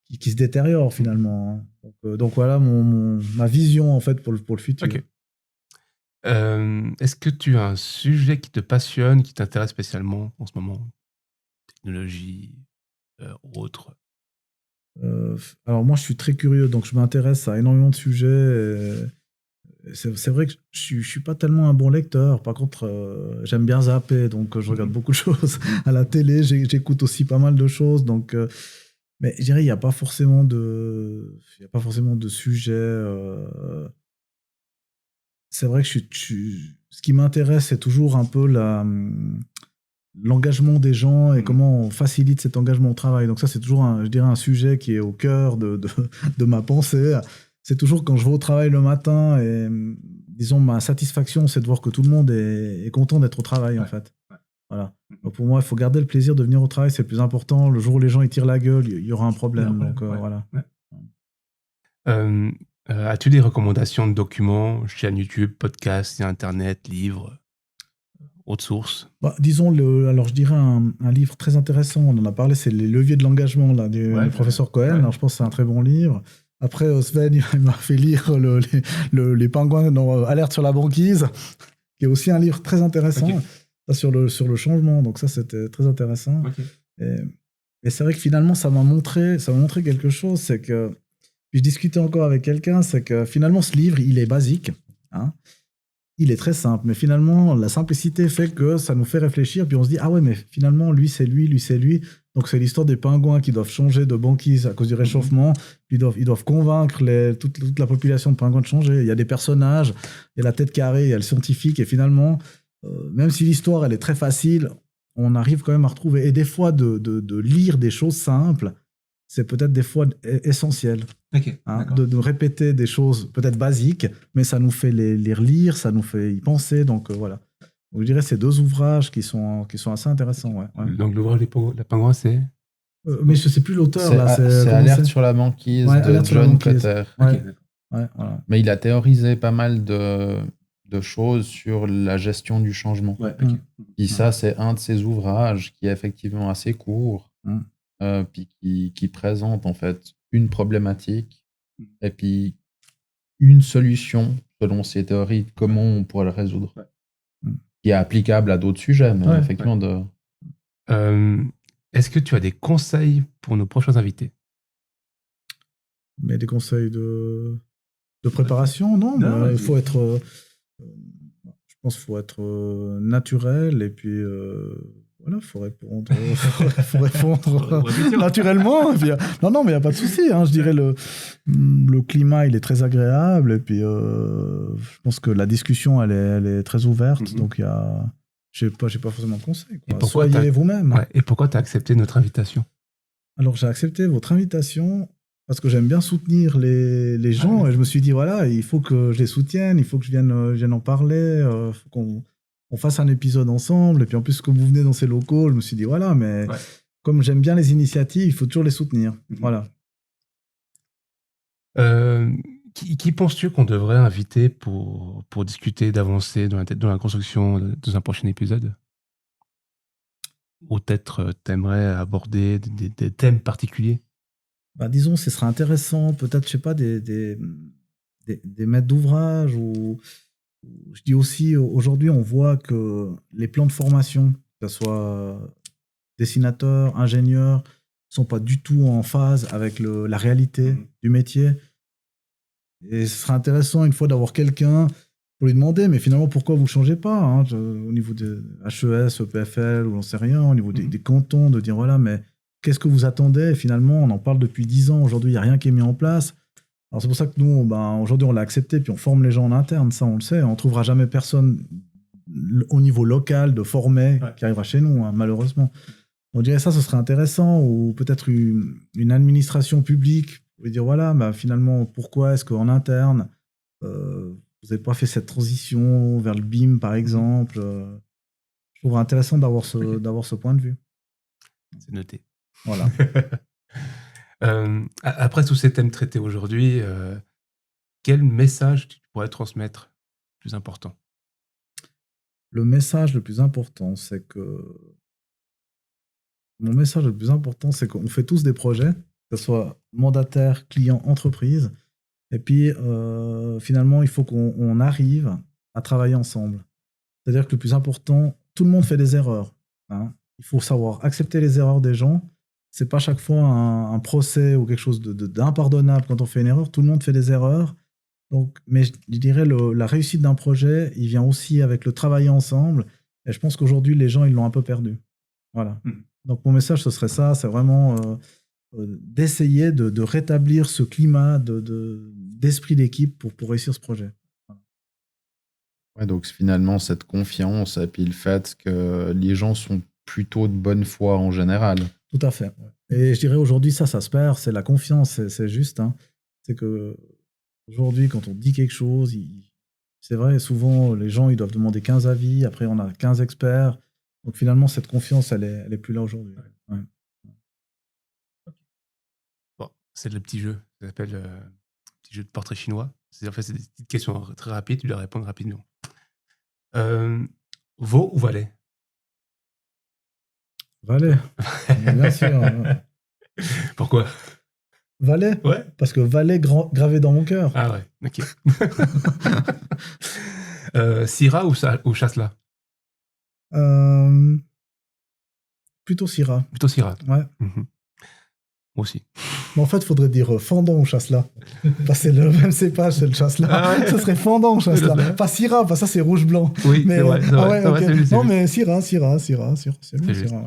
se détériore finalement. Donc voilà ma vision en fait pour le futur. Okay. Est-ce que tu as un sujet qui te passionne, qui t'intéresse spécialement en ce moment? Technologie, autre? Alors moi, je suis très curieux, donc je m'intéresse à énormément de sujets. C'est vrai que je suis pas tellement un bon lecteur. Par contre, j'aime bien zapper, donc je regarde beaucoup de choses à la télé. J'écoute aussi pas mal de choses, donc. Mais je dirais, il n'y a pas forcément de sujet. C'est vrai que ce qui m'intéresse, c'est toujours un peu l'engagement des gens et comment on facilite cet engagement au travail. Donc ça, c'est toujours, je dirais, un sujet qui est au cœur de ma pensée. C'est toujours quand je vais au travail le matin et, disons, ma satisfaction, c'est de voir que tout le monde est content d'être au travail, en fait. Ouais. Voilà. Donc pour moi, il faut garder le plaisir de venir au travail, c'est le plus important. Le jour où les gens ils tirent la gueule, il y aura un problème. Donc voilà. Ouais. As-tu des recommandations de documents, chaîne YouTube, podcast, Internet, livres, autres sources? Disons, alors je dirais un livre très intéressant, on en a parlé, c'est Les leviers de l'engagement là, du professeur Cohen. Ouais. Alors, je pense que c'est un très bon livre. Après, Sven, il m'a fait lire les pingouins dans Alerte sur la banquise, qui est aussi un livre très intéressant. Okay. Sur le changement, donc ça c'était très intéressant. Okay. Et c'est vrai que finalement, ça m'a montré quelque chose. C'est que, puis je discutais encore avec quelqu'un, c'est que finalement, ce livre, il est basique. Hein. Il est très simple, mais finalement, la simplicité fait que ça nous fait réfléchir, puis on se dit, ah ouais, mais finalement, lui, c'est lui, lui, c'est lui. Donc, c'est l'histoire des pingouins qui doivent changer de banquise à cause du réchauffement. Puis ils doivent convaincre toute la population de pingouins de changer. Il y a des personnages, il y a la tête carrée, il y a le scientifique, et finalement, même si l'histoire, elle est très facile, on arrive quand même à retrouver. Et des fois, de lire des choses simples, c'est peut-être des fois essentiel. Ok. Hein, de répéter des choses peut-être basiques, mais ça nous fait les relire, ça nous fait y penser. Donc voilà. Donc, je dirais ces 2 ouvrages qui sont assez intéressants. Ouais. Donc l'ouvrage des pingouins, c'est mais je ne sais plus l'auteur. C'est là. c'est Alerte sur la banquise Ouais, de Alerte sur la John banquise. Cotter. Ouais. Ok, d'accord. Ouais, voilà. Mais il a théorisé pas mal de choses sur la gestion du changement. Ouais, Mm. ok. Puis ça, c'est un de ses ouvrages qui est effectivement assez court, puis qui présente en fait une problématique et puis une solution selon ses théories de comment on pourrait le résoudre. Ouais. Qui est applicable à d'autres sujets, mais Ouais. effectivement Est-ce que tu as des conseils pour nos prochains invités? Mais des conseils de préparation, non. Non, Il faut être... je pense qu'il faut être naturel et puis... Voilà, faut répondre naturellement. Et puis, non, mais il n'y a pas de souci. Hein, je dirais le climat, il est très agréable. Et puis, je pense que la discussion, elle est très ouverte. Donc, j'ai pas forcément de conseils. Et pourquoi soyez vous-même. Ouais. Et pourquoi tu as accepté notre invitation? Alors, j'ai accepté votre invitation parce que j'aime bien soutenir les gens. Et je me suis dit, voilà, il faut que je les soutienne. Il faut que je vienne en parler. Il faut qu'on fasse un épisode ensemble. Et puis en plus, comme vous venez dans ces locaux, je me suis dit, voilà, mais comme j'aime bien les initiatives, il faut toujours les soutenir. Voilà. Qui penses-tu qu'on devrait inviter pour discuter, d'avancer dans la construction dans un prochain épisode? Ou peut-être t'aimerais aborder des thèmes particuliers? Bah, disons, ce serait intéressant, peut-être, je sais pas, des maîtres d'ouvrage ou... Je dis aussi, aujourd'hui, on voit que les plans de formation, que ce soit dessinateurs, ingénieurs, sont pas du tout en phase avec la réalité du métier. Et ce serait intéressant, une fois, d'avoir quelqu'un pour lui demander, mais finalement, pourquoi vous ne changez pas hein, au niveau de HES, EPFL, ou j'en sais rien, au niveau des cantons, de dire, voilà, mais qu'est-ce que vous attendez? Et finalement, on en parle depuis 10 ans. Aujourd'hui, il n'y a rien qui est mis en place. Alors c'est pour ça que nous, aujourd'hui, on l'a accepté, puis on forme les gens en interne, ça on le sait. On ne trouvera jamais personne au niveau local de formé qui arrivera chez nous, hein, malheureusement. On dirait ça, ce serait intéressant, ou peut-être une administration publique, pour dire voilà, finalement, pourquoi est-ce qu'en interne, vous n'avez pas fait cette transition vers le BIM, par exemple. Je trouverais intéressant d'avoir ce point de vue. C'est noté. Voilà. Après tous ces thèmes traités aujourd'hui, quel message tu pourrais transmettre le plus important? Le message le plus important, c'est que... Mon message le plus important, c'est qu'on fait tous des projets, que ce soit mandataire, client, entreprise. Et puis, finalement, il faut qu'on arrive à travailler ensemble. C'est-à-dire que le plus important, tout le monde fait des erreurs. Hein. Il faut savoir accepter les erreurs des gens. C'est pas chaque fois un procès ou quelque chose d'impardonnable quand on fait une erreur. Tout le monde fait des erreurs. Donc, mais je dirais la réussite d'un projet, il vient aussi avec le travailler ensemble. Et je pense qu'aujourd'hui, les gens, ils l'ont un peu perdu. Voilà. Donc, mon message, ce serait ça. C'est vraiment d'essayer de rétablir ce climat d'esprit d'équipe pour réussir ce projet. Voilà. Ouais, donc finalement, cette confiance et puis le fait que les gens sont plutôt de bonne foi en général. Tout à fait. Et je dirais aujourd'hui, ça se perd, c'est la confiance, c'est juste. Hein. C'est que aujourd'hui, quand on dit quelque chose, c'est vrai, souvent, les gens ils doivent demander 15 avis, après on a 15 experts. Donc finalement, cette confiance, elle est plus là aujourd'hui. Ouais. Bon, c'est le petit jeu, ça s'appelle petit jeu de portrait chinois. C'est des petites questions très rapides, tu dois répondre rapidement. Vaud ou Valais? Valais, bien sûr. Pourquoi? Valais? Ouais. Parce que Valais gravé dans mon cœur. Ah ouais, ok. Syrah ou Chasselas? Plutôt Syrah. Plutôt Syrah. Ouais. Moi aussi. Mais en fait, il faudrait dire fendant ou chasselas. Parce que c'est le même cépage, c'est le chasselas. Ah ouais. Ça serait fendant ou chasselas. Pas Syrah, parce que ça c'est rouge-blanc. Oui, Mais, c'est vrai. ah ouais, ok. c'est juste. Non, mais Syrah. C'est bien, juste. Syrah,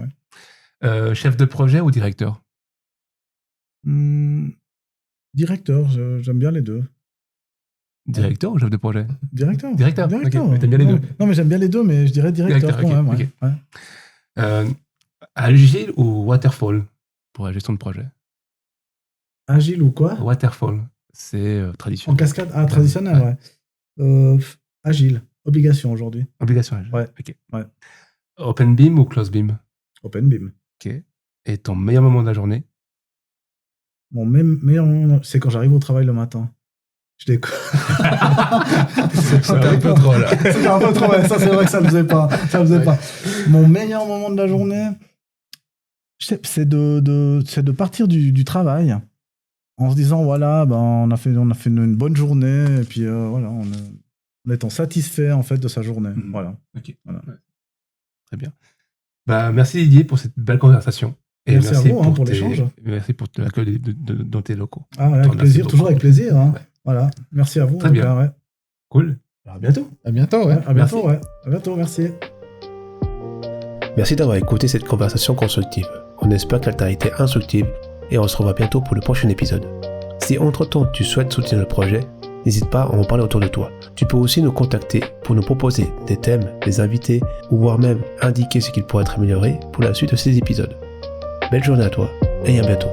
ouais. Chef de projet ou directeur? Directeur, j'aime bien les deux. Directeur ou chef de projet? Directeur. Directeur, ok. Mais t'aimes bien les Non, deux. Non, mais j'aime bien les deux, mais je dirais directeur quand ok, même. ok. Ouais. Agile ou waterfall pour la gestion de projet? Agile ou quoi? Waterfall, c'est En traditionnel. cascade? Ah, traditionnel, ouais. Agile, obligation aujourd'hui. Obligation agile. Ouais. Ok. Ouais. Open beam ou close beam? Open beam. Ok. Et ton meilleur moment de la journée? Mon meilleur moment, c'est quand j'arrive au travail le matin. Je déconne. C'est un peu trop là. C'était un peu trop, ouais. Ça c'est vrai que ça ne faisait pas. Pas. Mon meilleur moment de la journée, c'est de partir du travail en se disant voilà, ben, on a fait une bonne journée et puis voilà, en étant satisfait en fait de sa journée. Voilà. Ok. Voilà. Ouais. Très bien. Bah, merci Didier pour cette belle conversation. Et Merci à vous pour l'échange. Merci pour l'accueil dans tes locaux. Ah ouais, avec plaisir, beaucoup. toujours avec plaisir. Hein. Ouais. Voilà. Merci à vous. Très en tout bien. cas, ouais. Cool. À bientôt. À bientôt, ouais. À bientôt, Merci. ouais. À bientôt, merci. Merci d'avoir écouté cette conversation constructive. On espère qu'elle t'a été instructive et on se revoit bientôt pour le prochain épisode. Si entre-temps tu souhaites soutenir le projet, n'hésite pas à en parler autour de toi. Tu peux aussi nous contacter pour nous proposer des thèmes, des invités ou voire même indiquer ce qu'il pourrait être amélioré pour la suite de ces épisodes. Belle journée à toi et à bientôt.